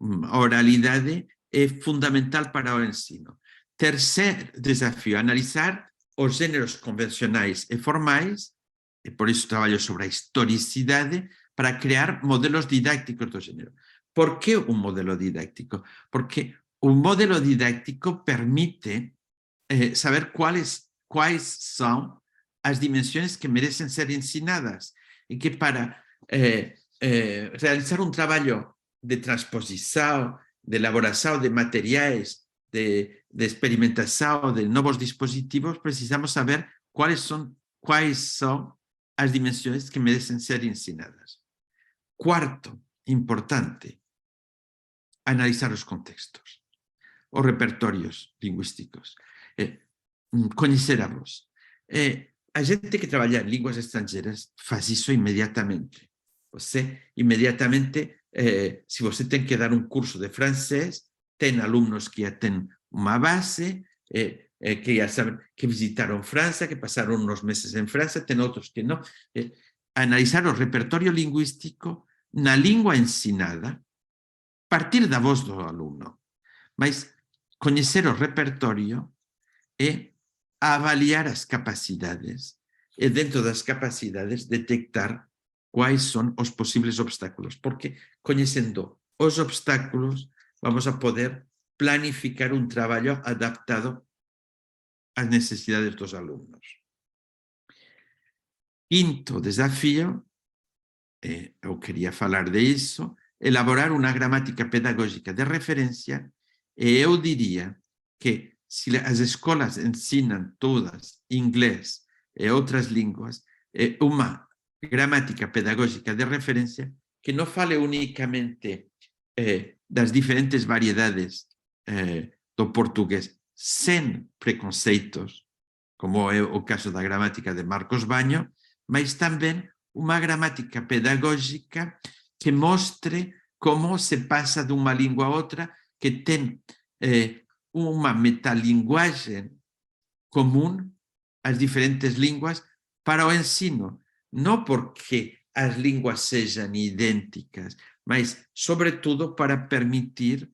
a oralidade é fundamental para o ensino. Terceiro desafio, analisar os gêneros convencionais e formais, e por isso trabalho sobre a historicidade, para criar modelos didácticos do gênero. Por que um modelo didáctico? Porque un modelo didáctico permite saber cuáles son las dimensiones que merecen ser ensinadas y que para realizar un trabajo de transposición, de elaboración de materiales, de experimentación de nuevos dispositivos, precisamos saber cuáles son las dimensiones que merecen ser ensinadas. Cuarto, importante, analizar los contextos, os repertorios lingüísticos, conhecer a voz. A gente que trabalha em línguas estrangeiras faz isso imediatamente. Você, imediatamente, se você tem que dar um curso de francês, tem alunos que já têm uma base, que já sabem que visitaram França, que passaram uns meses em França, tem outros que não. Analisar o repertório linguístico na língua ensinada, partir da voz do aluno. Mas conhecer o repertório é avaliar as capacidades e, dentro das capacidades, detectar quais são os possíveis obstáculos, porque conhecendo os obstáculos vamos a poder planificar um trabalho adaptado às necessidades dos alunos. Quinto desafio, eu queria falar disso, elaborar uma gramática pedagógica de referência, e eu diria que se as escolas ensinam todas inglês e outras línguas, uma gramática pedagógica de referência que não fale unicamente das diferentes variedades do português, sem preconceitos, como é o caso da gramática de Marcos Banho, mas também uma gramática pedagógica que mostre como se passa de uma língua a outra, que tem uma metalinguagem comum às diferentes línguas para o ensino. Não porque as línguas sejam idênticas, mas, sobretudo, para permitir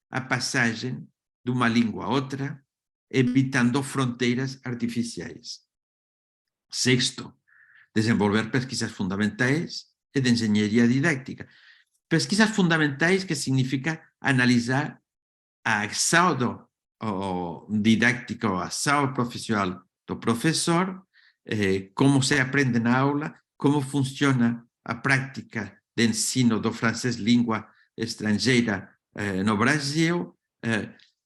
a passagem de uma língua a outra, evitando fronteiras artificiais. Sexto, desenvolver pesquisas fundamentais e de engenharia didáctica. Pesquisas fundamentais que significa analisar a ação didática, a ação profissional do professor, como se aprende na aula, como funciona a prática de ensino do francês língua estrangeira no Brasil,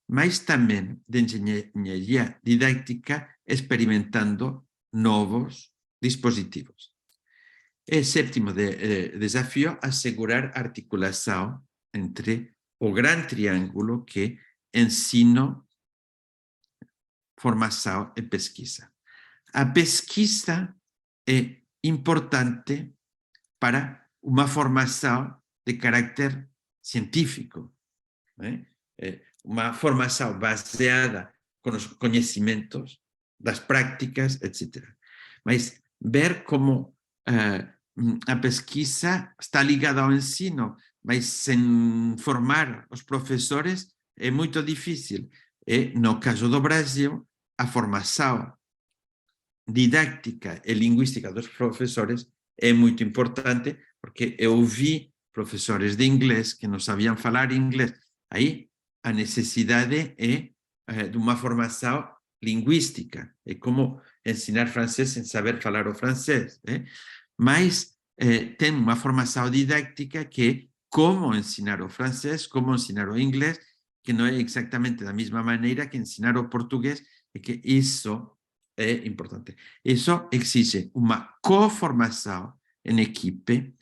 mas também de engenharia didáctica, experimentando novos dispositivos. E sétimo desafio, asegurar articulação entre o grande triângulo que é ensino, formação e pesquisa. A pesquisa é importante para uma formação de caráter científico, né? Uma formação baseada nos conhecimentos das práticas, etc. Mas ver como a pesquisa está ligada ao ensino, mas sem formar os professores é muito difícil. E, no caso do Brasil, a formação didática e linguística dos professores é muito importante, porque eu vi professores de inglês que não sabiam falar inglês. Aí a necessidade é de uma formação linguística. É como ensinar francês sem saber falar o francês. Mas tem uma formação didática que é como ensinar o francês, como ensinar o inglês, que não é exatamente da mesma maneira que ensinar o português, e que isso é importante. Isso exige uma coformação em equipe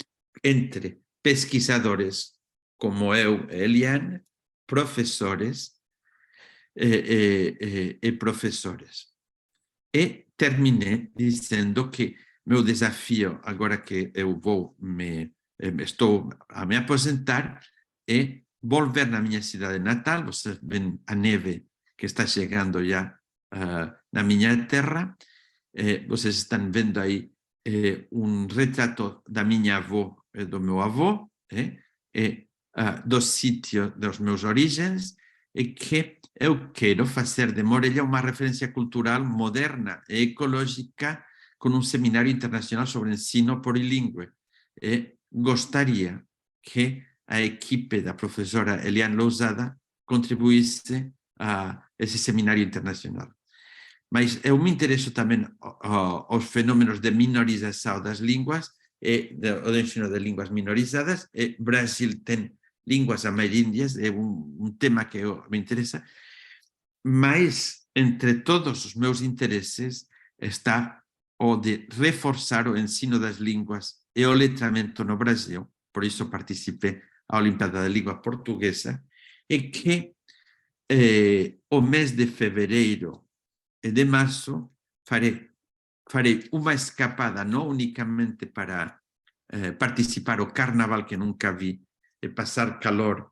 entre pesquisadores como eu e Eliane, professores e professores. E terminei dizendo que meu desafio, agora que eu estou a me aposentar, é volver na minha cidade natal. Vocês veem a neve que está chegando já na minha terra. Vocês estão vendo aí retrato da minha avó e do meu avô, do sítio dos meus origens, e que eu quero fazer de Morella uma referência cultural moderna e ecológica com seminário internacional sobre ensino plurilingüe. Gostaria que a equipe da professora Eliane Lousada contribuísse a esse seminário internacional. Mas eu me interesso também aos fenômenos de minorização das línguas e do ensino de línguas minorizadas. Brasil tem línguas ameríndias, é tema que me interessa, mas entre todos os meus interesses está o de reforçar o ensino das línguas e o letramento no Brasil. Por isso participei da Olimpíada da Língua Portuguesa, e que o mês de fevereiro e de março farei uma escapada, não unicamente para participar do carnaval, que nunca vi, e passar calor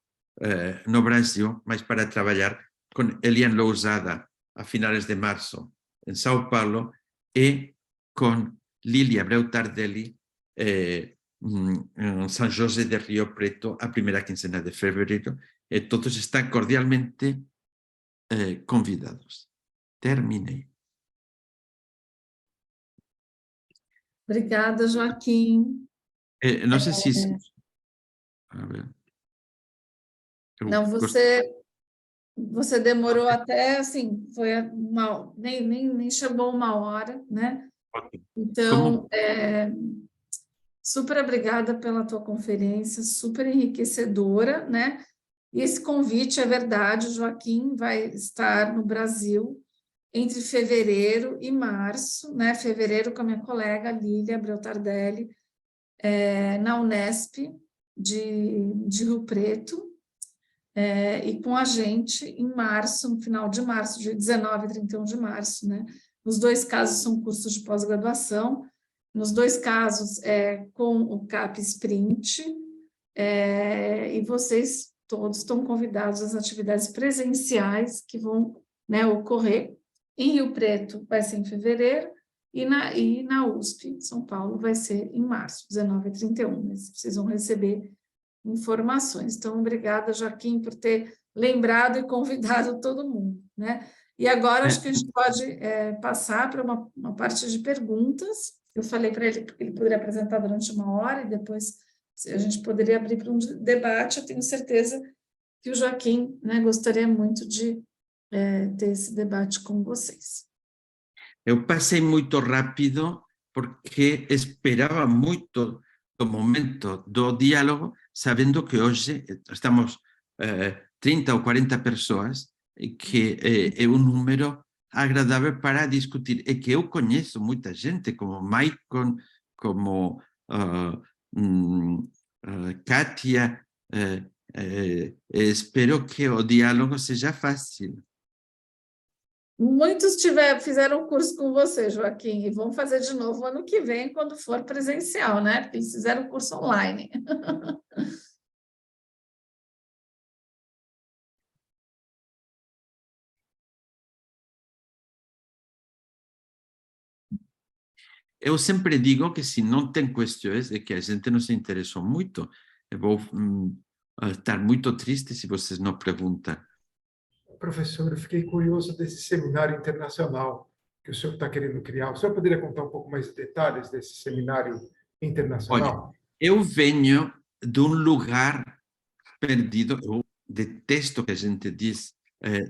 no Brasil, mas para trabalhar com Eliane Lousada a finais de março em São Paulo, e com Lília Abreu Tardelli em São José de Rio Preto a primeira quinzena de fevereiro, e todos estão cordialmente convidados. Terminei. Obrigada, Joaquim. Não sei se... A ver. Não, você demorou até, assim, nem chegou uma hora, né? Ótimo. Então, super obrigada pela tua conferência, super enriquecedora, né? E esse convite é verdade, o Joaquim vai estar no Brasil entre fevereiro e março, né? Fevereiro com a minha colega Lília Abreu Tardelli, na Unesp de Rio Preto, e com a gente em março, no final de março, dia 19 e 31 de março, né? Nos dois casos são cursos de pós-graduação, nos dois casos com o CAP Sprint, e vocês todos estão convidados às atividades presenciais que vão, né, ocorrer. Em Rio Preto vai ser em fevereiro, e na USP, São Paulo, vai ser em março, 19 e 31, mas vocês vão receber informações. Então, obrigada, Joaquim, por ter lembrado e convidado todo mundo, né? E agora acho que a gente pode passar para uma parte de perguntas. Eu falei para ele que ele poderia apresentar durante uma hora, e depois a gente poderia abrir para um debate. Eu tenho certeza que o Joaquim, né, gostaria muito de ter esse debate com vocês. Eu passei muito rápido porque esperava muito do momento do diálogo, sabendo que hoje estamos 30 ou 40 pessoas, e que é um número agradável para discutir, e que eu conheço muita gente, como Maicon, como Kátia. Espero que o diálogo seja fácil. Muitos fizeram curso com você, Joaquim, e vão fazer de novo ano que vem, quando for presencial, né? Porque eles fizeram curso online. Eu sempre digo que se não tem questões, é que a gente não se interessou muito. Eu vou estar muito triste se vocês não perguntam. Professor, eu fiquei curioso desse seminário internacional que o senhor está querendo criar. O senhor poderia contar um pouco mais de detalhes desse seminário Olha, internacional? eu venho de um lugar perdido, eu detesto que a gente diz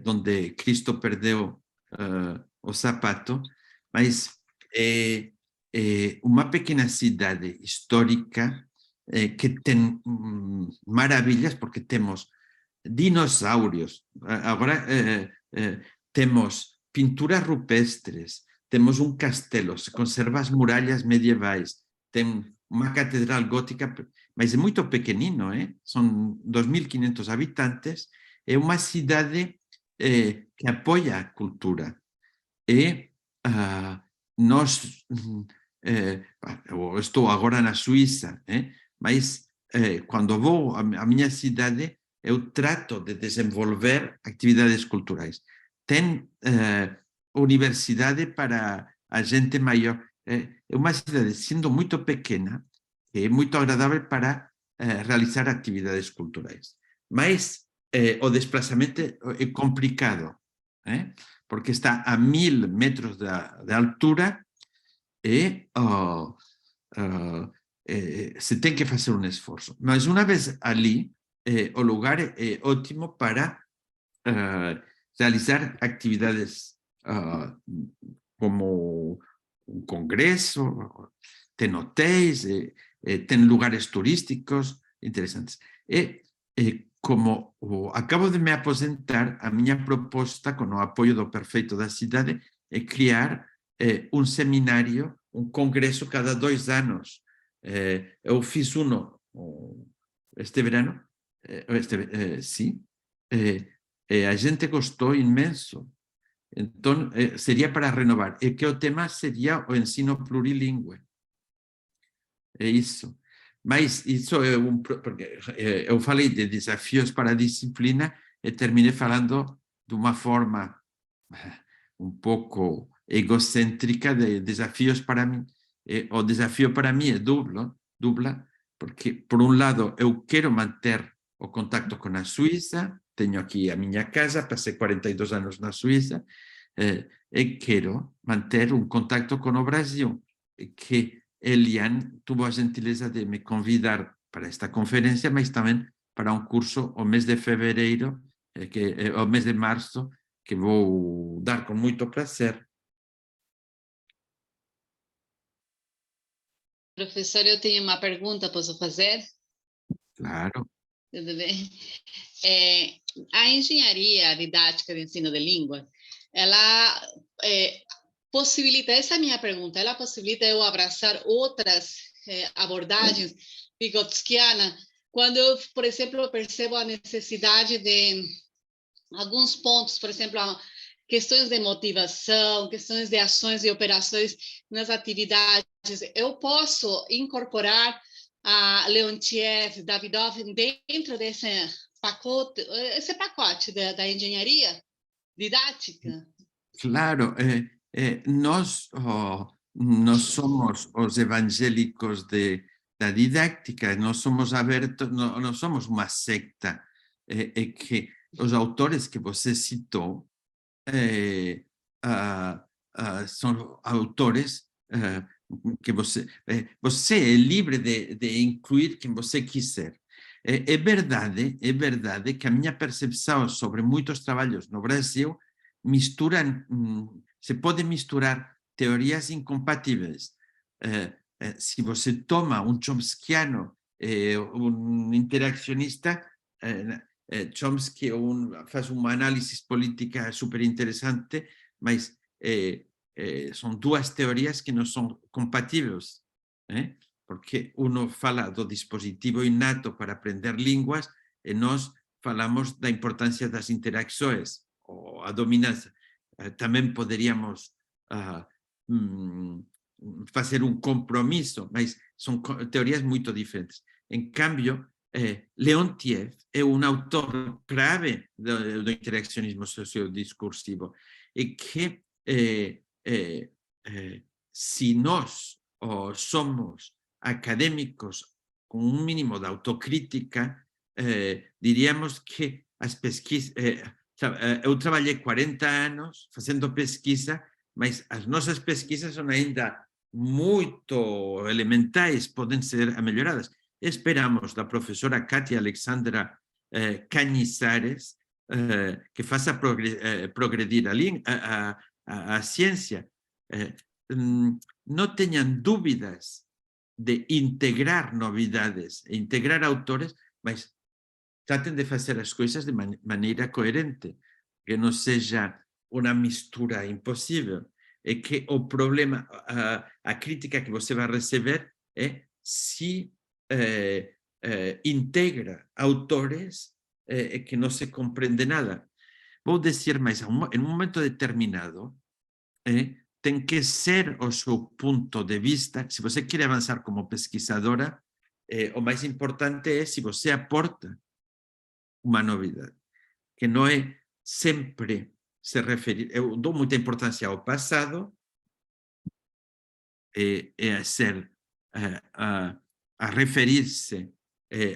onde Cristo perdeu o sapato, mas é uma pequena cidade histórica que tem maravilhas, porque temos dinossauros, agora temos pinturas rupestres, temos um castelo, se conserva as muralhas medievais, tem uma catedral gótica, mas é muito pequenino, são 2.500 habitantes, é uma cidade que apoia a cultura. E nós, eu estou agora na Suíça, mas quando vou à minha cidade, eu trato de desenvolver atividades culturais. Tem universidade para a gente maior. É uma cidade, sendo muito pequena, que é muito agradável para realizar atividades culturais. Mas o desplazamento é complicado, porque está a 1.000 metros de altura e se tem que fazer um esforço. Mas uma vez ali, o lugar é ótimo para realizar atividades como um congresso, tem hotéis, tem lugares turísticos interessantes. E como acabo de me aposentar, a minha proposta, com o apoio do prefeito da cidade, é criar um seminário, um congresso cada 2 anos. Eu fiz este verano, sim, a gente gostou imenso. Então, seria para renovar. E que o tema seria o ensino plurilingüe. É isso. Mas isso é porque eu falei de desafios para a disciplina e terminei falando de uma forma um pouco egocêntrica de desafios para mim. O desafio para mim é dupla, porque, por um lado, eu quero manter o contato com a Suíça, tenho aqui a minha casa, passei 42 anos na Suíça, e quero manter um contato com o Brasil, que Eliane tuvo a gentileza de me convidar para esta conferência, mas também para um curso o mês de fevereiro, o mês de março, que vou dar com muito prazer. Professor, eu tenho uma pergunta, posso fazer? Claro. Tudo bem? A engenharia didática de ensino de língua, ela possibilita, essa é a minha pergunta, ela possibilita eu abraçar outras abordagens vigotskianas, quando eu, por exemplo, percebo a necessidade de alguns pontos, por exemplo, questões de motivação, questões de ações e operações nas atividades, eu posso incorporar a Leontiev, Davidov dentro desse pacote da engenharia didática? Claro, nós somos os evangélicos da didáctica, nós somos abertos, não somos uma secta, que os autores que você citou são autores que você é livre de incluir quem você quiser. É verdade que a minha percepção sobre muitos trabalhos no Brasil se pode misturar teorias incompatíveis. Se você toma um chomskiano, um interaccionista, Chomsky faz uma análise política super interessante, mas são duas teorias que não são compatíveis, porque um fala do dispositivo inato para aprender línguas e nós falamos da importância das interações, ou a dominância. Também poderíamos fazer um compromisso, mas são teorias muito diferentes. Em cambio, Leontiev é um autor clave do interaccionismo sociodiscursivo e que se nós somos académicos com um mínimo de autocrítica, diríamos que as pesquisas, Eu trabalhei 40 anos fazendo pesquisa, mas as nossas pesquisas são ainda muito elementais, podem ser melhoradas. Esperamos da professora Cátia Alexandra Cañizares que faça progredir a ciência. Não tenham dúvidas de integrar novidades, integrar autores, mas tratem de fazer as coisas de maneira coerente, que não seja uma mistura impossível. É que o problema, a crítica que você vai receber é se integra autores que não se compreende nada. Vou dizer mais, em um momento determinado, tem que ser o seu ponto de vista. Se você quer avançar como pesquisadora, o mais importante é se você aporta uma novidade, que não é sempre se referir. Eu dou muita importância ao passado, a referir-se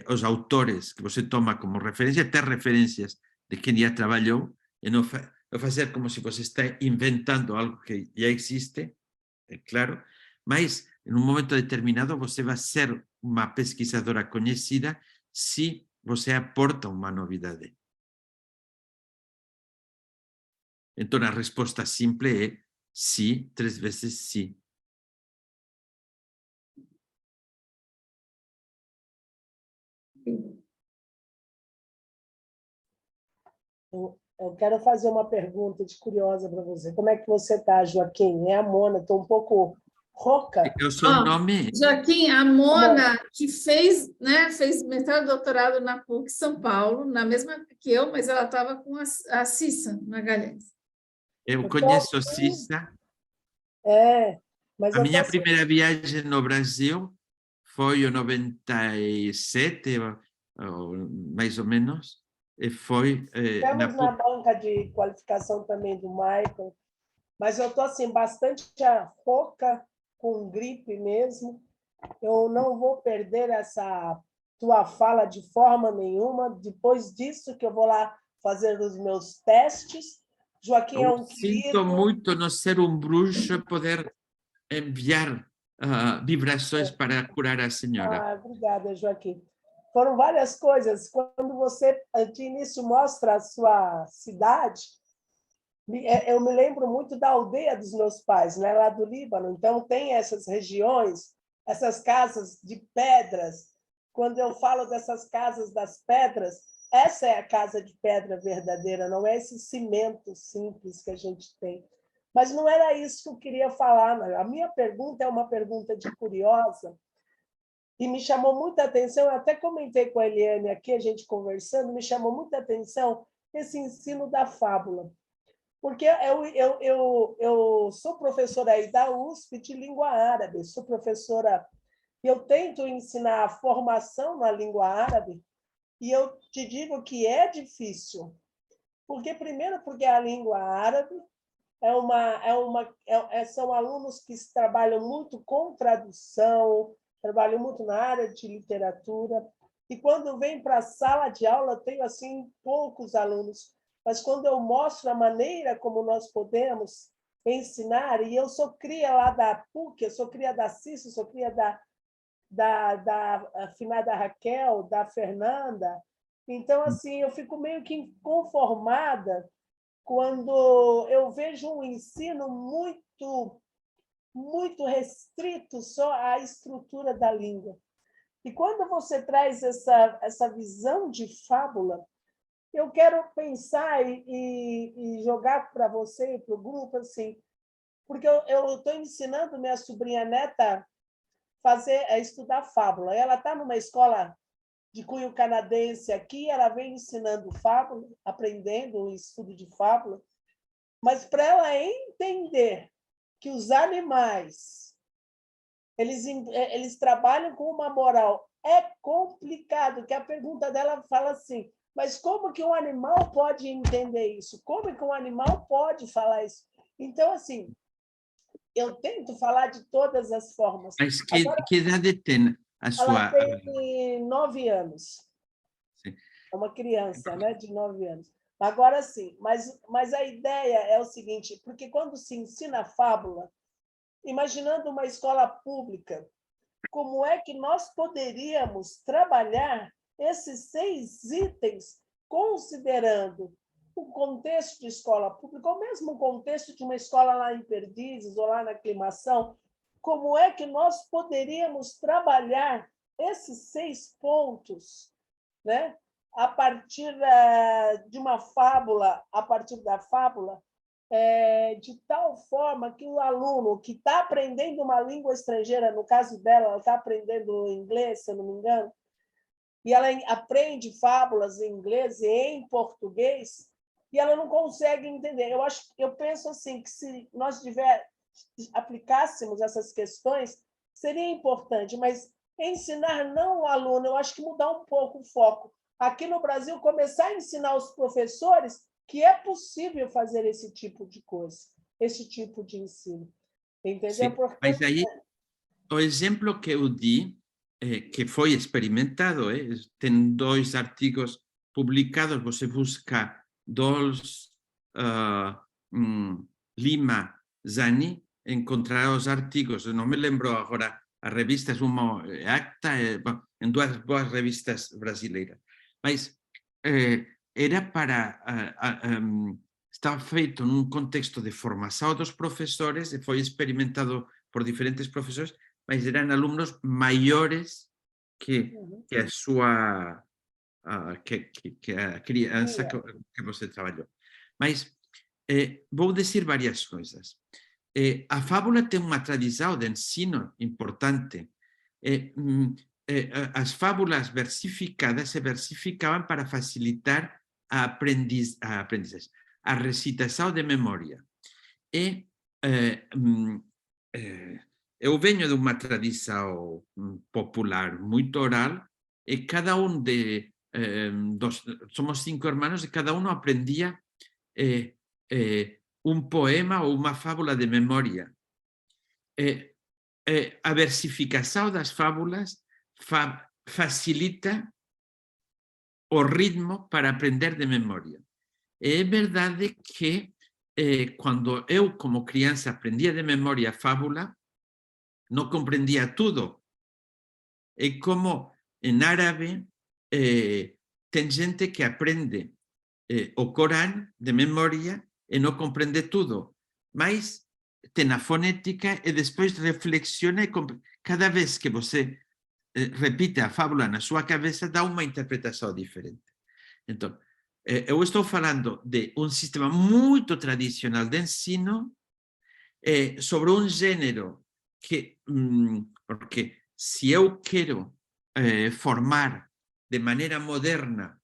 aos autores que você toma como referência, ter referências de quem já trabalhou, e não fazer como se você está inventando algo que já existe, é claro, mas em um momento determinado você vai ser uma pesquisadora conhecida se você aporta uma novidade. Então a resposta simples é sim, 3 vezes sim. Eu quero fazer uma pergunta de curiosa para você. Como é que você está, Joaquim? É a Mona, estou um pouco rouca. O seu nome? Joaquim, a Mona, que fez mestrado e doutorado na PUC São Paulo, na mesma que eu, mas ela estava com a Cissa Magalhães. Eu conheço a Cissa. Mas a minha primeira viagem no Brasil foi em 97, mais ou menos, e foi Estamos na banca de qualificação também do Michael, mas eu estou assim, bastante rouca, com gripe mesmo. Eu não vou perder essa tua fala de forma nenhuma. Depois disso que eu vou lá fazer os meus testes. Joaquim é um querido. Sinto muito não ser um bruxo, poder enviar vibrações para curar a senhora. Obrigada, Joaquim. Foram várias coisas. Quando você, de início, mostra a sua cidade, eu me lembro muito da aldeia dos meus pais, né, lá do Líbano. Então, tem essas regiões, essas casas de pedras. Quando eu falo dessas casas das pedras, essa é a casa de pedra verdadeira, não é esse cimento simples que a gente tem. Mas não era isso que eu queria falar. Não. A minha pergunta é uma pergunta de curiosa, e me chamou muita atenção, eu até comentei com a Eliane aqui, a gente conversando, me chamou muita atenção esse ensino da fábula. Porque eu sou professora aí da USP de língua árabe, sou professora, eu tento ensinar a formação na língua árabe, e eu te digo que é difícil. Primeiro, porque a língua árabe são alunos que trabalham muito com tradução, trabalho muito na área de literatura, e quando vem para a sala de aula, eu tenho assim, poucos alunos, mas quando eu mostro a maneira como nós podemos ensinar, e eu sou cria lá da PUC, eu sou cria da Cissa, sou cria da afinada Raquel, da Fernanda, então assim, eu fico meio que inconformada quando eu vejo um ensino muito restrito só à estrutura da língua. E quando você traz essa visão de fábula, eu quero pensar e jogar para você e para o grupo, assim, porque eu estou ensinando minha sobrinha neta a estudar fábula. Ela está numa escola de cunho canadense aqui, ela vem ensinando fábula, aprendendo o estudo de fábula, mas para ela entender que os animais eles trabalham com uma moral. É complicado, que a pergunta dela fala assim, mas como que um animal pode entender isso? Como que um animal pode falar isso? Então, assim, eu tento falar de todas as formas. Mas que idade tem a sua... Ela tem 9 anos. Sim. É uma criança, né, de 9 anos. Agora sim, mas a ideia é o seguinte, porque quando se ensina a fábula, imaginando uma escola pública, como é que nós poderíamos trabalhar esses 6 itens, considerando o contexto de escola pública, ou mesmo o contexto de uma escola lá em Perdizes ou lá na Aclimação, como é que nós poderíamos trabalhar esses 6 pontos, né? A partir de uma fábula, a partir da fábula, de tal forma que o aluno que está aprendendo uma língua estrangeira, no caso dela, ela está aprendendo inglês, se eu não me engano, e ela aprende fábulas em inglês e em português, e ela não consegue entender. Eu penso assim, que se nós aplicássemos essas questões, seria importante, mas ensinar não o aluno, eu acho que mudar um pouco o foco. Aqui no Brasil, começar a ensinar os professores que é possível fazer esse tipo de coisa, esse tipo de ensino. Entendeu? Sim, porque... mas aí, o exemplo que eu di, que foi experimentado, tem 2 artigos publicados, você busca Lima Zani, encontrará os artigos, não me lembro agora, as revistas, uma Acta, em 2 boas revistas brasileiras. Mas era para... estaba feito nun contexto de formación dos profesores e foi experimentado por diferentes profesores, mas eran alumnos maiores que a súa que a crianza que você traballou. Mas vou decir varias coisas. A fábula ten unha tradición de ensino importante. As fábulas versificadas se versificaban para facilitar a aprendizaxe, a recitación de memoria. Eu veño de unha tradición popular moito oral e cada un somos 5 hermanos e cada uno aprendía un poema ou unha fábula de memoria. A versificación das fábulas facilita o ritmo para aprender de memoria. É verdade que cando eu, como criança, aprendía de memoria a fábula, non comprendía tudo. É como en árabe ten xente que aprende o Corán de memoria e non comprende tudo, mas ten a fonética e despois reflexiona e cada vez que você repite a fábula na súa cabeza dá unha interpretación diferente. Entón, eu estou falando de un sistema moito tradicional de ensino sobre un género que, porque se eu quero formar de maneira moderna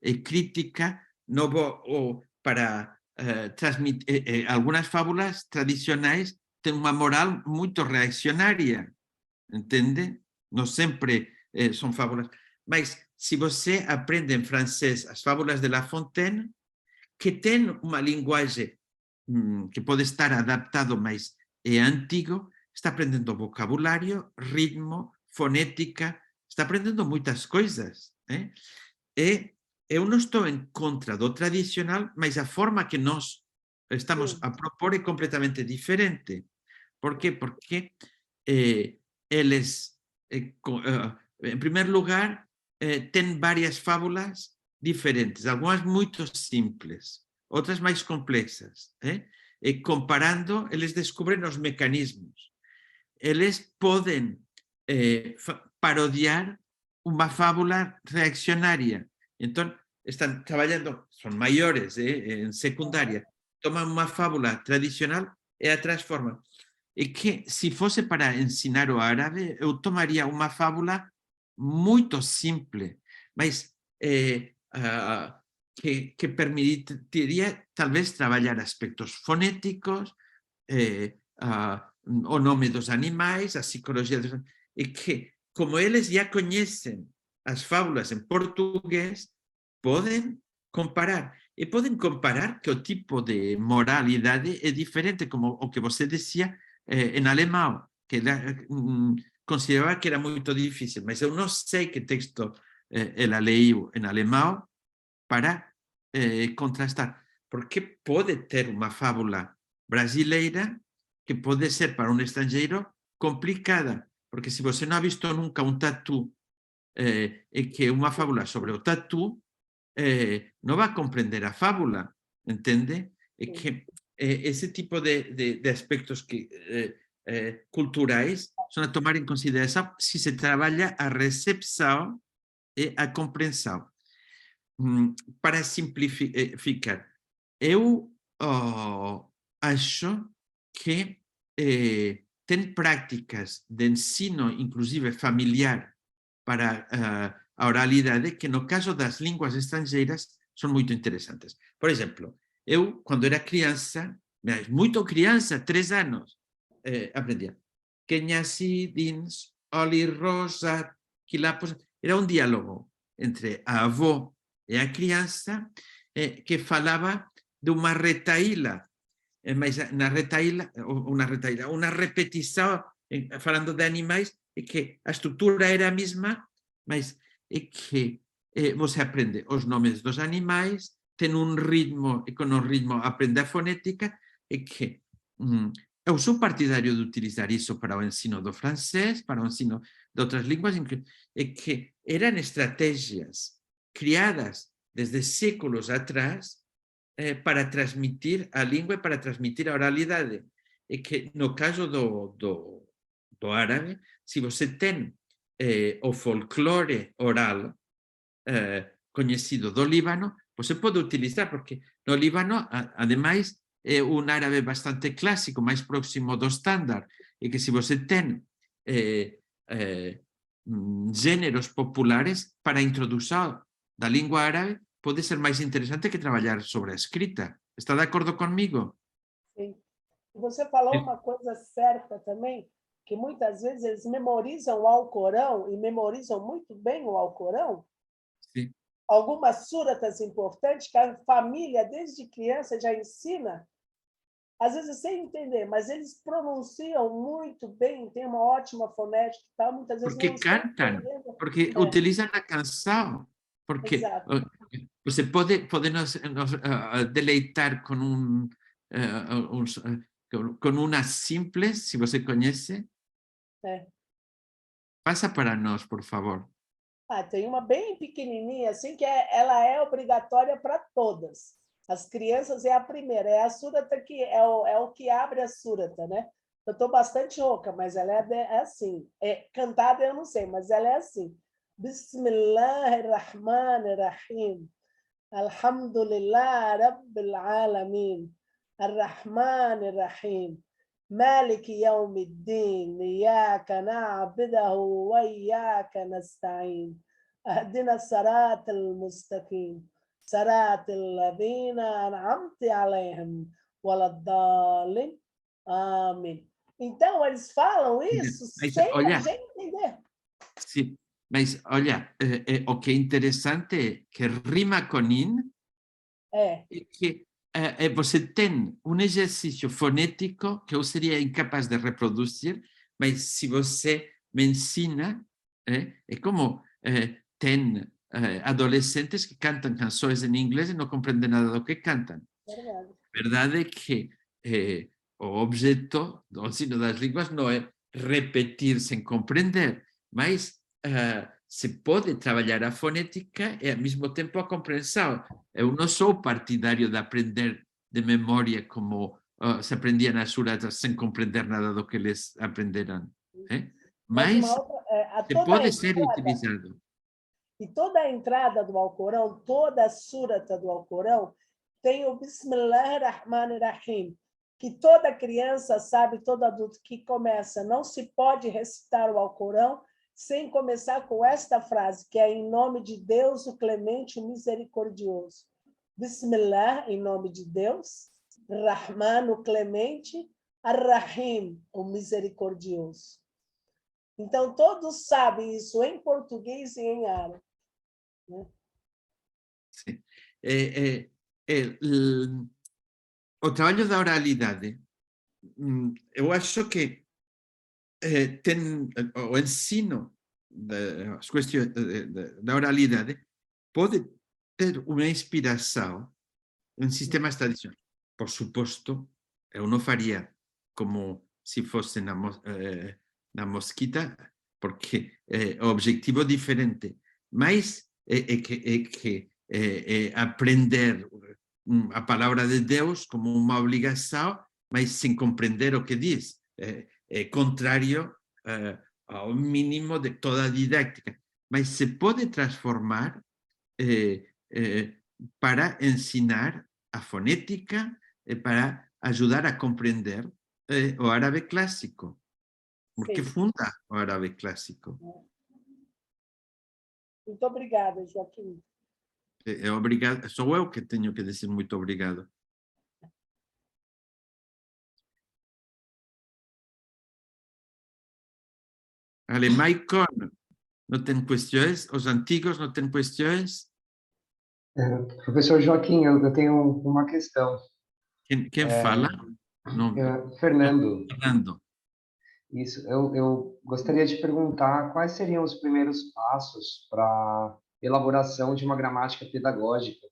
e crítica, non vou para transmitir algunas fábulas tradicionais ten unha moral moito reaccionaria, entende? Non sempre son fábulas, mas se você aprende en francés as fábulas de La Fontaine, que ten unha linguaxe que pode estar adaptado, mas é antigo, está aprendendo vocabulario, ritmo, fonética, está aprendendo moitas coisas. E eu non estou en contra do tradicional, mas a forma que nós estamos a propor é completamente diferente. Por qué? Porque eles, en primer lugar, ten varias fábulas diferentes, algunhas moito simples, outras máis complexas. E comparando, eles descubren os mecanismos. Eles poden parodiar unha fábula reaccionaria. Entón, están traballando, son maiores en secundaria, toman unha fábula tradicional e a transforman. E que, se fose para ensinar o árabe, eu tomaría unha fábula moito simple, mas que permitiría talvez traballar aspectos fonéticos, o nome dos animais, a psicoloxía dos animais, e que, como eles já coñecen as fábulas en portugués, poden comparar. E poden comparar que o tipo de moralidade é diferente, como o que você decía en alemão, que consideraba que era moito difícil, mas eu non sei que texto ela leiu en alemão para contrastar, porque pode ter uma fábula brasileira que pode ser para um estrangeiro complicada, porque se você não ha visto nunca um tatu e que uma fábula sobre o tatu, não vai compreender a fábula, entende? E que esse tipo de aspectos que, culturais são a tomar em consideração se se trabalha a recepção e a compreensão. Para simplificar, eu acho que tem práticas de ensino, inclusive familiar, para a oralidade, que no caso das línguas estrangeiras são muito interessantes. Por exemplo, eu, quando era criança, muito criança, 3 anos, aprendia. Kenhasi, Dins, Oli, Rosa, Quilapos. Era um diálogo entre a avó e a criança que falava de uma retaíla, mas na retaíla, uma repetição falando de animais, e que a estrutura era a mesma, mas é que você aprende os nomes dos animais, tem um ritmo, e com o ritmo aprende a fonética, e que eu sou partidário de utilizar isso para o ensino do francês, para o ensino de outras línguas, e que eram estratégias criadas desde séculos atrás para transmitir a língua e para transmitir a oralidade. E que no caso do árabe, se você tem o folclore oral conhecido do Líbano, você pode utilizar, porque no Líbano, ademais, é um árabe bastante clássico, mais próximo do estándar, e que se você tem gêneros populares para a introdução da língua árabe, pode ser mais interessante que trabalhar sobre a escrita. Está de acordo comigo? Sim. Você falou uma coisa certa também, que muitas vezes eles memorizam o Alcorão e memorizam muito bem o Alcorão. Sim. Algumas súratas importantes que a família, desde criança, já ensina, às vezes sem entender, mas eles pronunciam muito bem, tem uma ótima fonética e tal, muitas vezes porque não estão cantam, entendendo. porque utilizam a canção, porque Exato. você pode nos deleitar com com uma simples, se você conhece. Passa para nós, por favor. Tem uma bem pequenininha, assim, que ela é obrigatória para todas. As crianças é a primeira, é a súrata que é o que abre a súrata, né? Eu estou bastante rouca, mas ela é assim. Cantada eu não sei, mas ela é assim. Bismillahirrahmanirrahim. Alhamdulillah Rabbil Alamin. Ar-Rahmanir-Rahim. مالك يوم الدين إياك نعبده وإياك نستعين اهدنا الصراط المستقيم صراط الذين أنعمت عليهم ولا الضالين آمين. Então, eles falam isso sem a gente entender. Sim, mas olha, o que é interessante é que rima com in e que você tem um exercício fonético que eu seria incapaz de reproduzir, mas se você me ensina, é como tem adolescentes que cantam canções em inglês e não compreendem nada do que cantam. Verdade. A verdade é que o objeto do ensino das línguas não é repetir sem compreender, mas se pode trabalhar a fonética e, ao mesmo tempo, a compreensão. Eu não sou partidário de aprender de memória como se aprendia nas suratas sem compreender nada do que eles aprenderam. Mas pode ser utilizado. E toda a entrada do Alcorão, toda a surata do Alcorão, tem o Bismillahirrahmanirrahim, que toda criança sabe, todo adulto que começa, não se pode recitar o Alcorão sem começar com esta frase, que é em nome de Deus, o clemente, o misericordioso. Bismillah, em nome de Deus, Rahman, o clemente, Ar-Rahim, o misericordioso. Então, todos sabem isso em português e em árabe. Né? Sim. O trabalho da oralidade, eu acho que tem o ensino das questões da oralidade pode ter uma inspiração em sistemas tradicionais. Por suposto, eu não faria como se fosse na Mosquita, porque o objetivo é diferente, mas é que aprender a palavra de Deus como uma obrigação, mas sem compreender o que diz. É contrário ao mínimo de toda a didática, mas se pode transformar para ensinar a fonética, para ajudar a compreender o árabe clássico, porque Sim. funda o árabe clássico. Muito obrigada, Joaquim. Obrigado, sou eu que tenho que dizer muito obrigado. Ale, Maicon, não tem questões? Os antigos não têm questões? Professor Joaquim, eu tenho uma questão. Quem fala? Não, Fernando. Fernando. Isso, eu gostaria de perguntar quais seriam os primeiros passos para a elaboração de uma gramática pedagógica.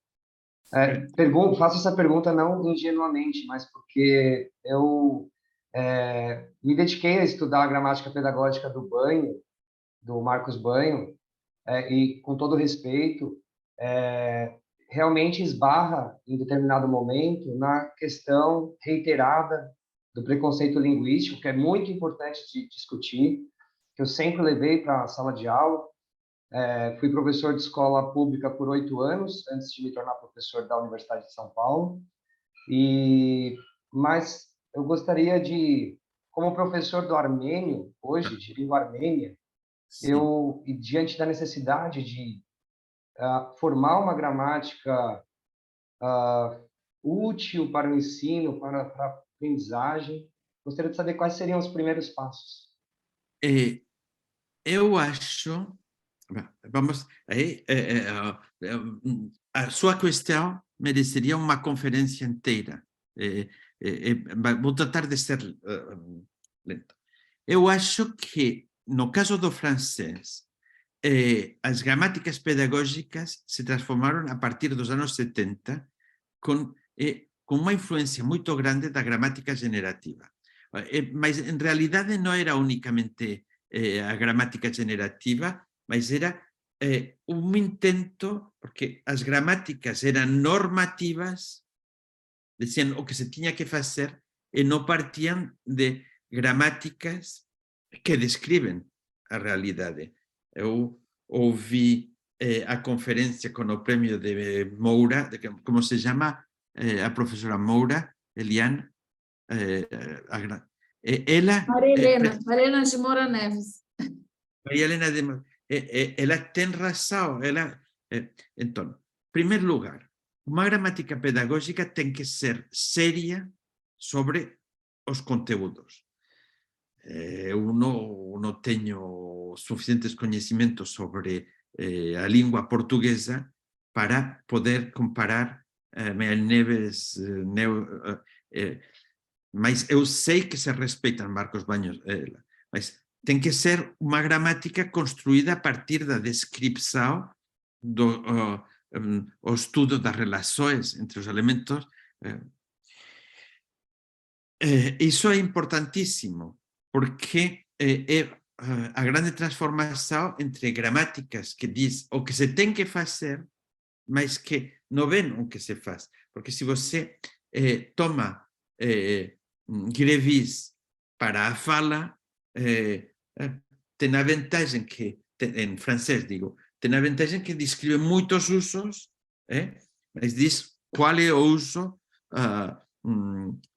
Faço essa pergunta não ingenuamente, mas porque eu me dediquei a estudar a gramática pedagógica do Banho, do Marcos Banho, e com todo respeito, realmente esbarra em determinado momento na questão reiterada do preconceito linguístico, que é muito importante de discutir, que eu sempre levei para a sala de aula. Fui professor de escola pública por 8 anos, antes de me tornar professor da Universidade de São Paulo. Mas eu gostaria de, como professor do armênio, hoje, de língua armênia, e diante da necessidade de formar uma gramática útil para o ensino, para a aprendizagem, gostaria de saber quais seriam os primeiros passos. Eu acho... Vamos, a sua questão mereceria uma conferência inteira. Vou tratar de ser lento. Eu acho que, no caso do francês, as gramáticas pedagógicas se transformaram a partir dos anos 70 com uma influência muito grande da gramática generativa. Mas, em realidade, não era unicamente a gramática generativa, mas era intento, porque as gramáticas eram normativas, diziam o que se tinha que fazer, e não partiam de gramáticas que descrevem a realidade. Eu ouvi a conferência com o prêmio de Moura, como se chama a professora Moura, Eliane, ela... Maria Helena de Moura Neves. Maria Helena ela tem razão. Então, em primeiro lugar, uma gramática pedagógica tem que ser séria sobre os conteúdos. Eu não tenho suficientes conhecimentos sobre a língua portuguesa para poder comparar Maria Neves, mas eu sei que se respeitam Marcos Banhos, mas tem que ser uma gramática construída a partir da descrição o estudo das relações entre os elementos. Isso é importantíssimo, porque é a grande transformação entre gramáticas que diz o que se tem que fazer, mas que não vêem o que se faz. Porque se você toma grevis para a fala, tem a vantagem que, em francês digo, tem a vantagem que descreve muitos usos, mas diz qual é o uso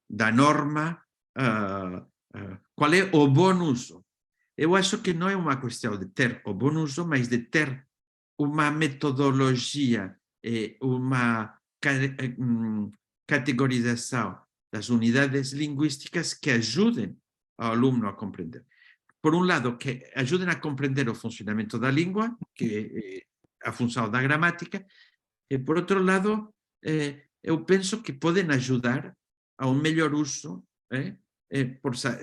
da norma, qual é o bom uso. Eu acho que não é uma questão de ter o bom uso, mas de ter uma metodologia e uma categorização das unidades linguísticas que ajudem ao aluno a compreender. Por um lado, que ajudem a compreender o funcionamento da língua, que é a função da gramática, e por outro lado, eu penso que podem ajudar a um melhor uso,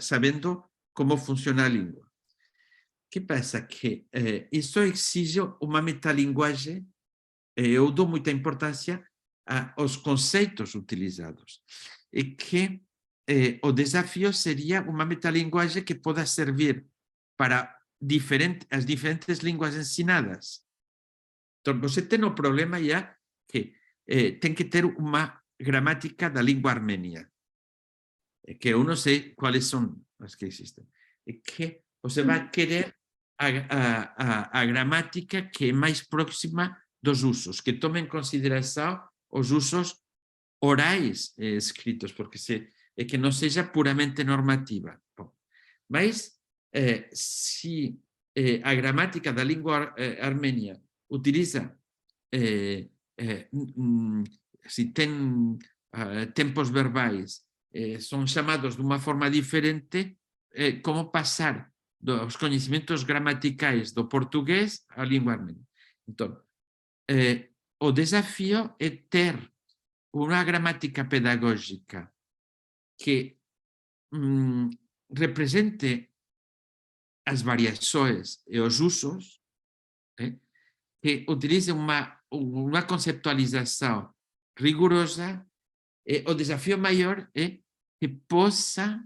sabendo como funciona a língua. O que passa? Que isso exige uma metalinguagem eu dou muita importância aos conceitos utilizados. E que o desafio seria uma metalinguagem que possa servir para as diferentes línguas ensinadas. Então, você tem o problema já que tem que ter uma gramática da língua armênia, que eu não sei quais são as que existem. E que você vai querer a gramática que é mais próxima dos usos, que tome em consideração os usos orais escritos, porque que não seja puramente normativa. Bom, mas se a gramática da língua armênia utiliza, se tem tempos verbais, são chamados de uma forma diferente, como passar dos conhecimentos gramaticais do português à língua armênia. Então, o desafio é ter uma gramática pedagógica que represente as variações e os usos, que utilize uma conceptualização rigorosa. O desafio maior é que possa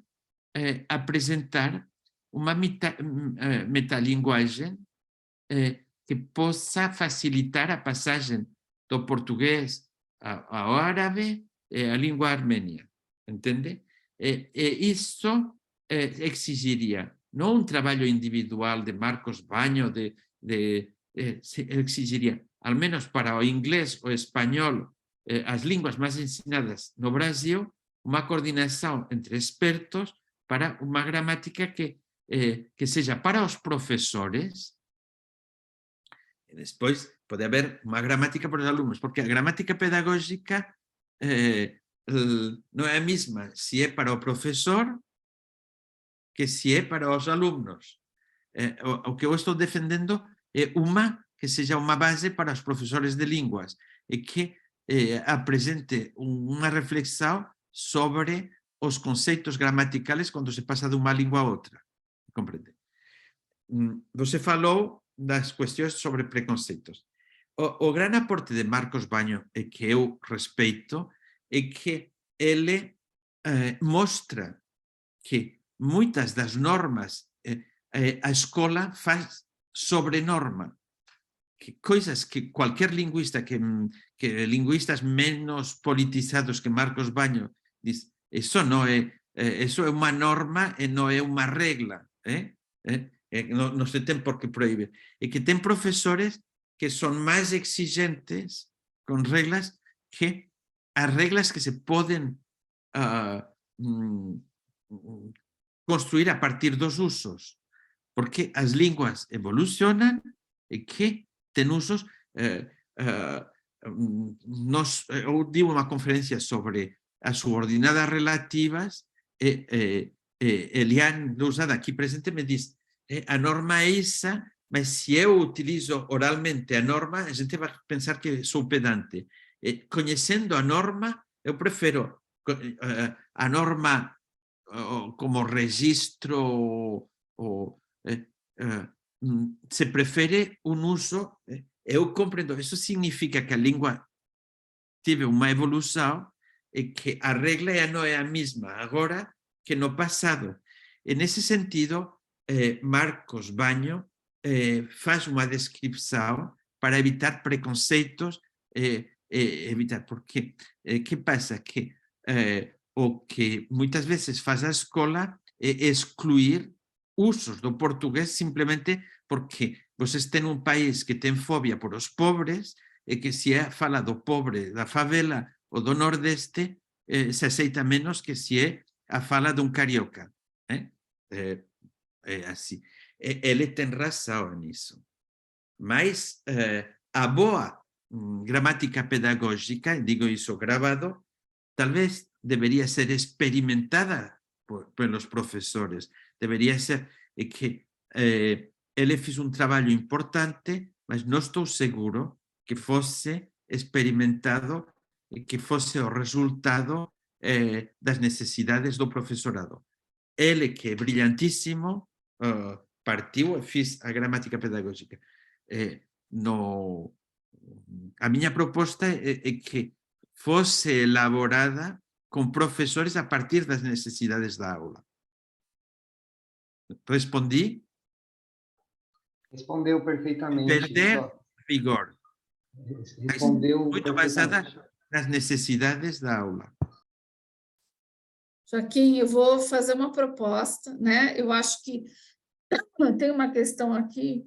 apresentar uma metalinguagem que possa facilitar a passagem do português ao árabe e à língua armênia, entende? E isso exigiria não um trabalho individual de Marcos Banho, exigiria, ao menos para o inglês, o espanhol, as línguas mais ensinadas no Brasil, uma coordenação entre expertos para uma gramática que seja para os professores. E depois pode haver uma gramática para os alunos, porque a gramática pedagógica não é a mesma se é para o professor que se é para os alunos. O que eu estou defendendo é uma que seja uma base para os professores de línguas e que apresente uma reflexão sobre os conceitos gramaticais quando se passa de uma língua a outra. Compreende? Você falou das questões sobre preconceitos. O grande aporte de Marcos Banho, e que eu respeito, é que ele mostra que muitas das normas a escola faz sobre norma. Que coisas que qualquer linguista, que linguistas menos politizados que Marcos Banho, diz, isso não é, isso é uma norma e não é uma regra. Não se tem por que proibir. E que tem professores que são mais exigentes com regras que as regras que se podem construir a partir dos usos. Porque as línguas evolucionam e que tem usos. Eu digo uma conferência sobre as subordinadas relativas e Eliane Lousada, aqui presente, me diz a norma é essa, mas se eu utilizo oralmente a norma, a gente vai pensar que sou pedante. Conhecendo a norma, eu prefiro a norma como registro, se prefere um uso. Eu compreendo, isso significa que a língua teve uma evolução e que a regra já não é a mesma agora que no passado. E nesse sentido, Marcos Banho faz uma descrição para evitar preconceitos, evitar, porque que passa? Que o que muitas vezes faz a escola é excluir usos do português simplesmente porque vocês têm um país que tem fobia por os pobres e que se fala do pobre da favela ou do Nordeste, se aceita menos que se é a fala de um carioca. É assim. Ele tem razão nisso. Mas a boa gramática pedagógica, digo isso gravado, talvez deveria ser experimentada pelos professores. Deveria ser que ele fez um trabalho importante, mas não estou seguro que fosse experimentado e que fosse o resultado das necessidades do professorado. Ele, que é brilhantíssimo, partiu e fez a gramática pedagógica. a minha proposta é que fosse elaborada com professores a partir das necessidades da aula. Respondi? Respondeu perfeitamente. Perder rigor. Respondeu Muito baseada perfeitamente. nas necessidades da aula. Joaquim, eu vou fazer uma proposta, né? Eu acho que tem uma questão aqui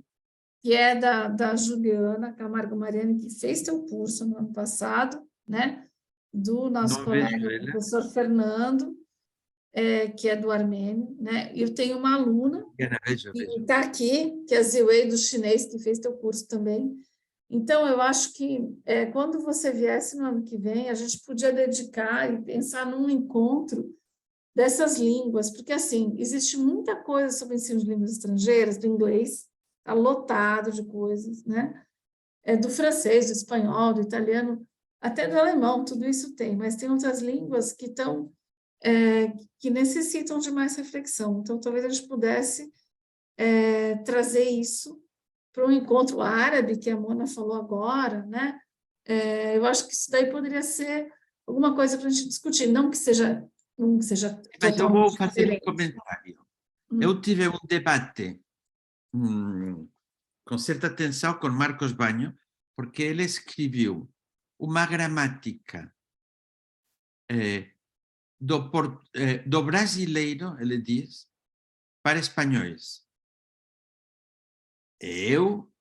que é da Juliana Camargo Mariani, que fez teu curso no ano passado, né? Do nosso Não colega, vejo ela. professor Fernando, que é do armênio, né? E eu tenho uma aluna Vejo. que está aqui, que é a Ziwei do chinês, que fez teu curso também. Então, eu acho que quando você viesse no ano que vem, a gente podia dedicar e pensar num encontro dessas línguas, porque, assim, existe muita coisa sobre o ensino de línguas estrangeiras, do inglês, está lotado de coisas, né? Do francês, do espanhol, do italiano, até do alemão, tudo isso tem, mas tem outras línguas que estão, que necessitam de mais reflexão. Então, talvez a gente pudesse trazer isso para um encontro árabe, que a Mona falou agora, né? Eu acho que isso daí poderia ser alguma coisa para a gente discutir, não que seja Mas eu vou totalmente fazer um diferente. comentário. Eu tive um debate com certa atenção com Marcos Banho, porque ele escreveu uma gramática do brasileiro, ele diz, para espanhóis. Eu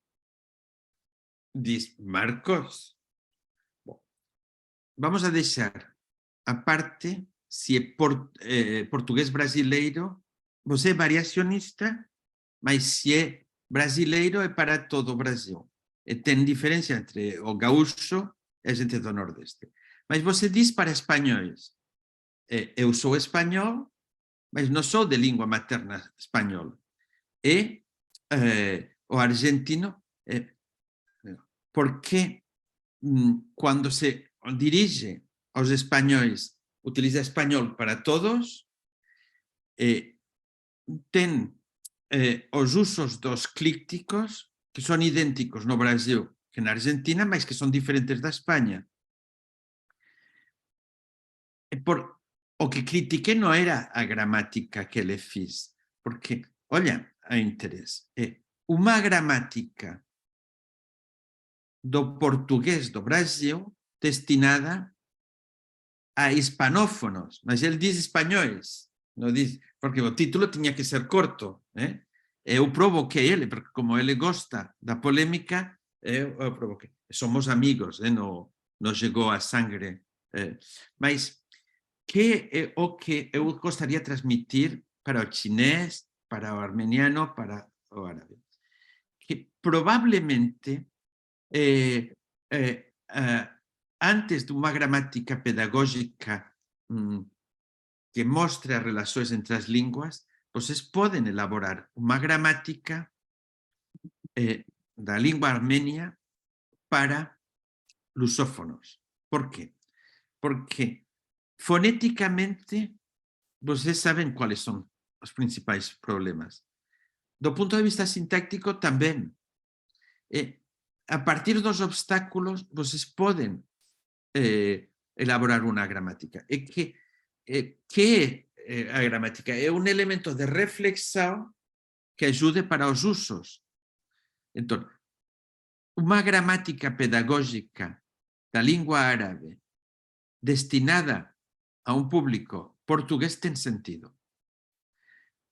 disse, Marcos, bom, vamos a deixar a parte se é português brasileiro, você é variacionista, mas se é brasileiro é para todo o Brasil. E tem diferença entre o gaúcho e a gente do Nordeste. Mas você diz para espanhóis, eu sou espanhol, mas não sou de língua materna espanhola. E o argentino, porque quando se dirige aos espanhóis, utiliza espanhol para todos, tem os usos dos clícticos que são idênticos no Brasil que na Argentina, mas que são diferentes da Espanha. O que critiquei não era a gramática que ele fez, porque, olha, há interesse. Uma gramática do português do Brasil destinada a hispanófonos, mas ele diz espanhóis, não diz, porque o título tinha que ser corto. Eu provoquei ele, porque como ele gosta da polêmica, eu provoquei. Somos amigos, não chegou a sangre. Mas que é o que eu gostaria de transmitir para o chinês, para o armeniano, para o árabe? Que provavelmente antes de uma gramática pedagógica que mostre as relações entre as línguas, vocês podem elaborar uma gramática da língua armênia para lusófonos. Por quê? Porque foneticamente vocês sabem quais são os principais problemas. Do ponto de vista sintáctico também. A partir dos obstáculos, vocês podem elaborar uma gramática. Que é a gramática? É um elemento de reflexão que ajude para os usos. Então, uma gramática pedagógica da língua árabe destinada a um público português tem sentido.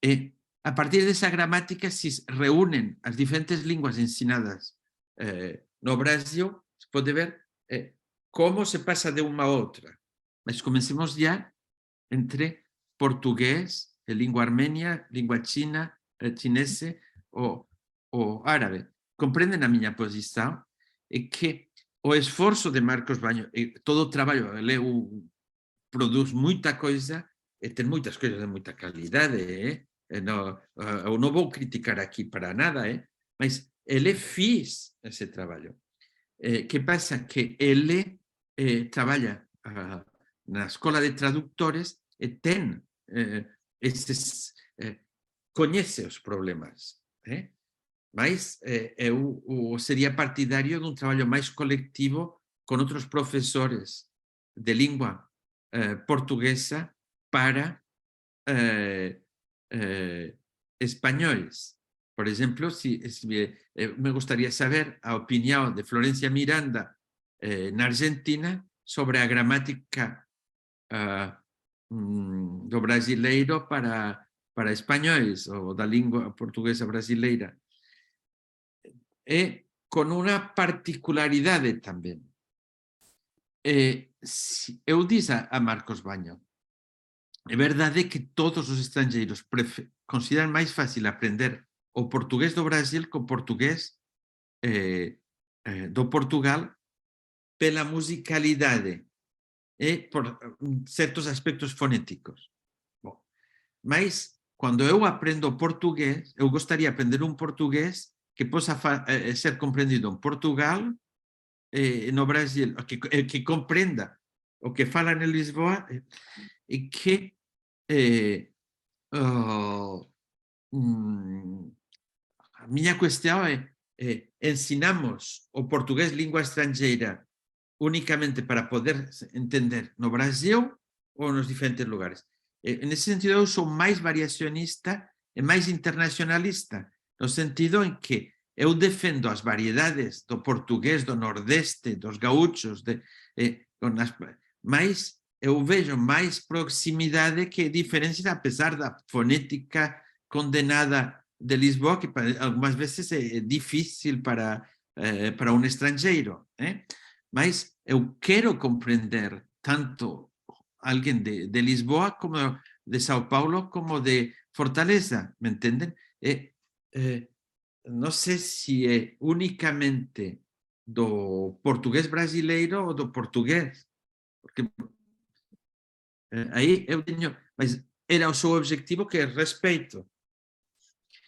E a partir dessa gramática se reúnem as diferentes línguas ensinadas no Brasil, se pode ver como se passa de uma a outra. Mas comecemos já entre português, língua armênia, língua china, chinesa ou árabe. Compreendem a minha posição? É que o esforço de Marcos Banho, todo o trabalho, ele produz muita coisa, e tem muitas coisas de muita qualidade, eu não vou criticar aqui para nada, mas ele fez esse trabalho. Que passa? Que ele trabalha na escola de tradutores e tem conhece os problemas. Mas eu seria partidário de um trabalho mais coletivo com outros professores de língua portuguesa para espanhóis. Por exemplo, me gustaría saber a opinião de Florencia Miranda na Argentina sobre a gramática do brasileiro para espanhóis, ou da língua portuguesa brasileira. E com uma particularidade também. Eu disse a Marcos Baño, é verdade que todos os estrangeiros consideram mais fácil aprender o português do Brasil que o português do Portugal pela musicalidade e por certos aspectos fonéticos. Bom, mas quando eu aprendo português, eu gostaria de aprender um português que possa ser compreendido em Portugal, no Brasil, que compreenda o que fala em Lisboa e que a minha questão é ensinamos o português língua estrangeira unicamente para poder entender no Brasil ou nos diferentes lugares. Nesse sentido, eu sou mais variacionista e mais internacionalista, no sentido em que eu defendo as variedades do português do Nordeste, dos gaúchos, mas eu vejo mais proximidade que diferença, apesar da fonética condenada de Lisboa, que algumas vezes é difícil para um estrangeiro. Mas eu quero compreender tanto alguém de Lisboa, como de São Paulo, como de Fortaleza, me entendem? Não sei se é unicamente do português brasileiro ou do português, porque aí eu tenho, mas era o seu objetivo, que é respeito.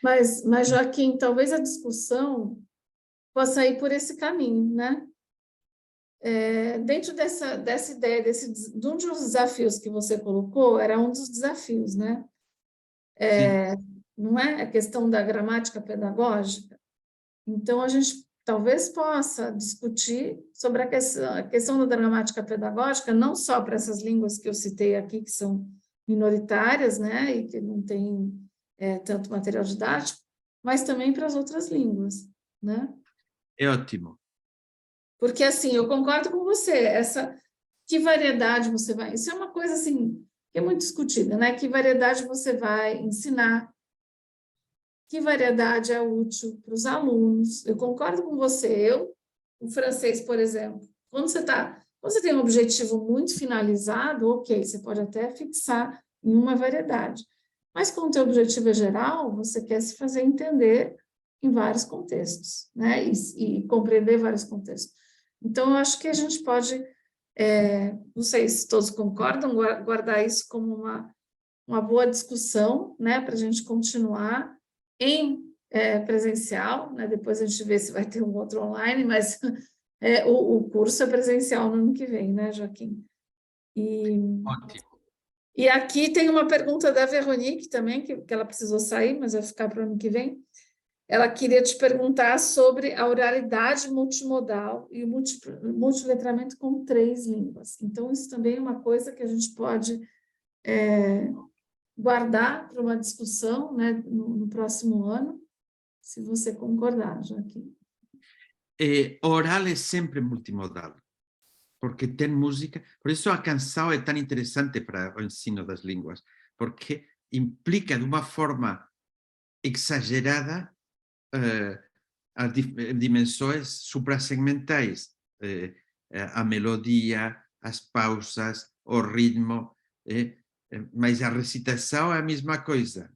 Mas Joaquim, talvez a discussão possa ir por esse caminho, né? Dentro dessa ideia, de um dos desafios que você colocou, era um dos desafios, né? Não é? A questão da gramática pedagógica. Então, a gente talvez possa discutir sobre a questão da gramática pedagógica, não só para essas línguas que eu citei aqui, que são minoritárias, né? E que não têm tanto material didático, mas também para as outras línguas, né? É ótimo. Porque, assim, eu concordo com você, que variedade você vai... Isso é uma coisa, assim, que é muito discutida, né? Que variedade você vai ensinar, que variedade é útil para os alunos. Eu concordo com você. O francês, por exemplo, quando você tem um objetivo muito finalizado, ok, você pode até fixar em uma variedade. Mas quando o teu objetivo é geral, você quer se fazer entender em vários contextos, né? E compreender vários contextos. Então, eu acho que a gente pode, não sei se todos concordam, guardar isso como uma boa discussão, né? Para a gente continuar em presencial, né? Depois a gente vê se vai ter um outro online, mas o curso é presencial no ano que vem, né, Joaquim? Ótimo. E aqui tem uma pergunta da Veronique também, que ela precisou sair, mas vai ficar para o ano que vem. Ela queria te perguntar sobre a oralidade multimodal e o multiletramento com 3 línguas. Então, isso também é uma coisa que a gente pode guardar para uma discussão, né, no próximo ano, se você concordar, Joaquim. Oral é sempre multimodal, porque tem música. Por isso a canção é tão interessante para o ensino das línguas, porque implica de uma forma exagerada as dimensões suprasegmentais, a melodia, as pausas, o ritmo, mas a recitação é a mesma coisa.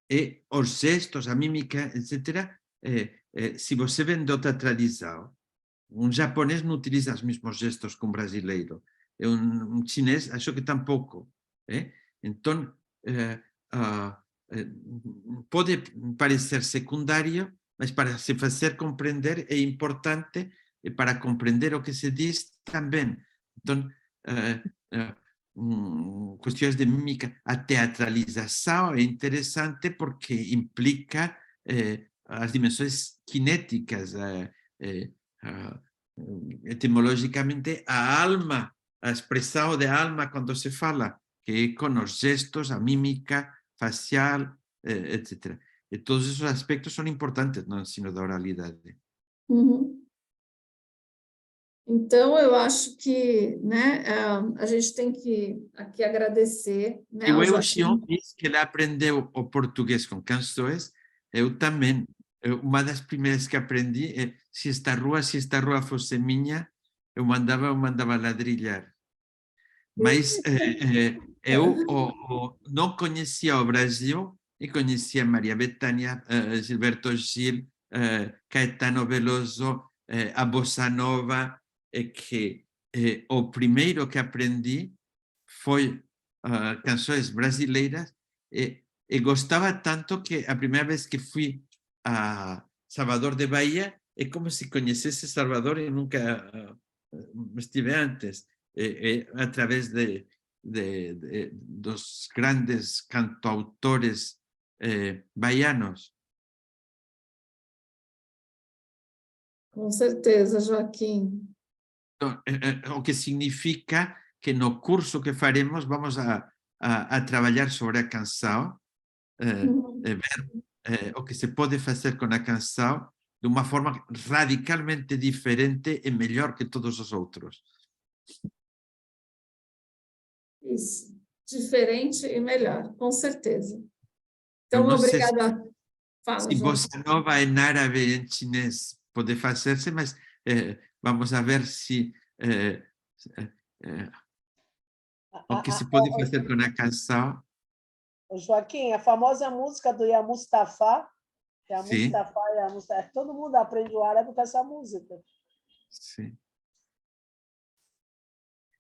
E os gestos, a mímica, etc. Se você vem de outra tradição, um japonês não utiliza os mesmos gestos que um brasileiro, um chinês acho que tampouco. Então, pode parecer secundário, mas para se fazer compreender é importante, e para compreender o que se diz também. Então, questões de mímica. A teatralização é interessante porque implica as dimensões cinéticas, etimologicamente a alma, a expressão de alma quando se fala, que é com os gestos, a mímica facial, etc. E todos esses aspectos são importantes no ensino da oralidade. Uhum. Então, eu acho que, né, a gente tem que aqui agradecer, né, E ao o Joaquim. Xion diz que ele aprendeu o português com canções, eu também. Uma das primeiras que aprendi é se esta rua fosse minha, eu mandava ladrilhar. Mas eu não conhecia o Brasil e conhecia Maria Bethânia, Gilberto Gil, Caetano Veloso, a Bossa Nova, que o primeiro que aprendi foi canções brasileiras e gostava tanto que a primeira vez que fui a Salvador de Bahia é como se conhecesse Salvador e nunca estive antes. Através dos grandes cantautores baianos. Com certeza, Joaquim. Então, o que significa que no curso que faremos vamos a trabalhar sobre a canção, ver o que se pode fazer com a canção de uma forma radicalmente diferente e melhor que todos os outros. Isso, diferente e melhor, com certeza. Então, não sei obrigada. Fala, se Joaquim. bossa nova em árabe e em chinês pode fazer-se, mas vamos a ver se o que se pode fazer com a canção. Joaquim, a famosa música do Ya Mustafa, Sim. todo mundo aprende o árabe com essa música. Sim.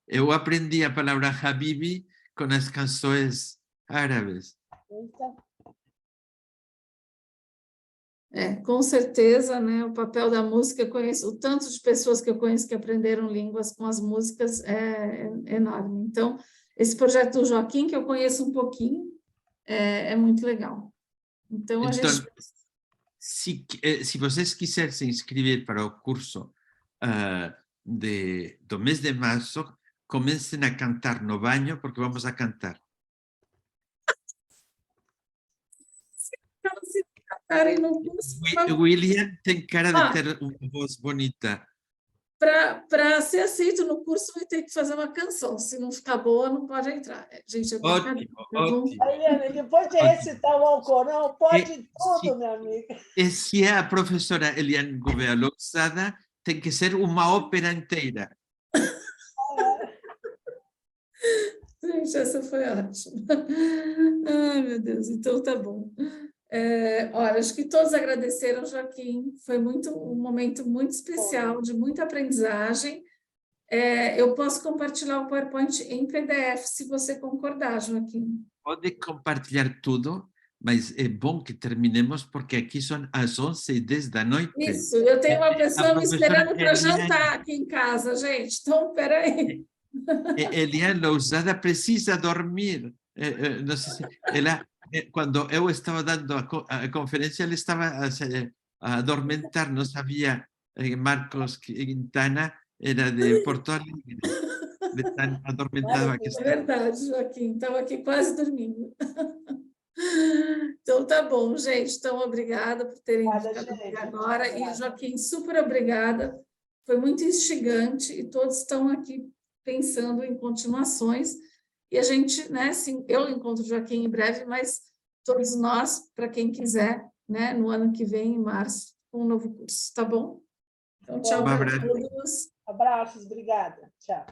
Eu aprendi a palavra Habibi com as canções árabes. Então, Com certeza, né? O papel da música, eu conheço, o tanto de pessoas que eu conheço que aprenderam línguas com as músicas é enorme. Então, esse projeto do Joaquim, que eu conheço um pouquinho, é muito legal. Então, a gente... se vocês quiserem se inscrever para o curso do mês de março, comecem a cantar no banho, porque vamos a cantar. William tem cara de ter uma voz bonita. Para ser aceito no curso, vai ter que fazer uma canção. Se não ficar boa, não pode entrar. Gente, é brincadeira. Ótimo. Eliane, depois de recitar o Alcorão, pode tudo, minha amiga. E se é a professora Eliane Gouveia Lousada, tem que ser uma ópera inteira. Gente, essa foi ótima. Ai, meu Deus, então tá bom. Olha, acho que todos agradeceram, Joaquim. Foi um momento muito especial, de muita aprendizagem. Eu posso compartilhar o PowerPoint em PDF, se você concordar, Joaquim. Pode compartilhar tudo, mas é bom que terminemos, porque aqui são as 11h10 da noite. Isso, eu tenho uma pessoa me esperando para jantar aqui em casa, gente. Então, peraí. Eliane Lousada precisa dormir. Não sei se ela... Quando eu estava dando a conferência, ele estava a adormentar, não sabia. Marcos Quintana era de Porto Alegre, de tão adormentado que estava. É verdade, Joaquim, estava aqui quase dormindo. Então, tá bom, gente. Então, obrigada por terem ficado aqui agora. E, Joaquim, super obrigada. Foi muito instigante e todos estão aqui pensando em continuações. E a gente, né, sim, eu encontro o Joaquim em breve, mas todos nós, para quem quiser, né, no ano que vem, em março, um novo curso, tá bom? Então, tchau para todos. Abraços, obrigada. Tchau.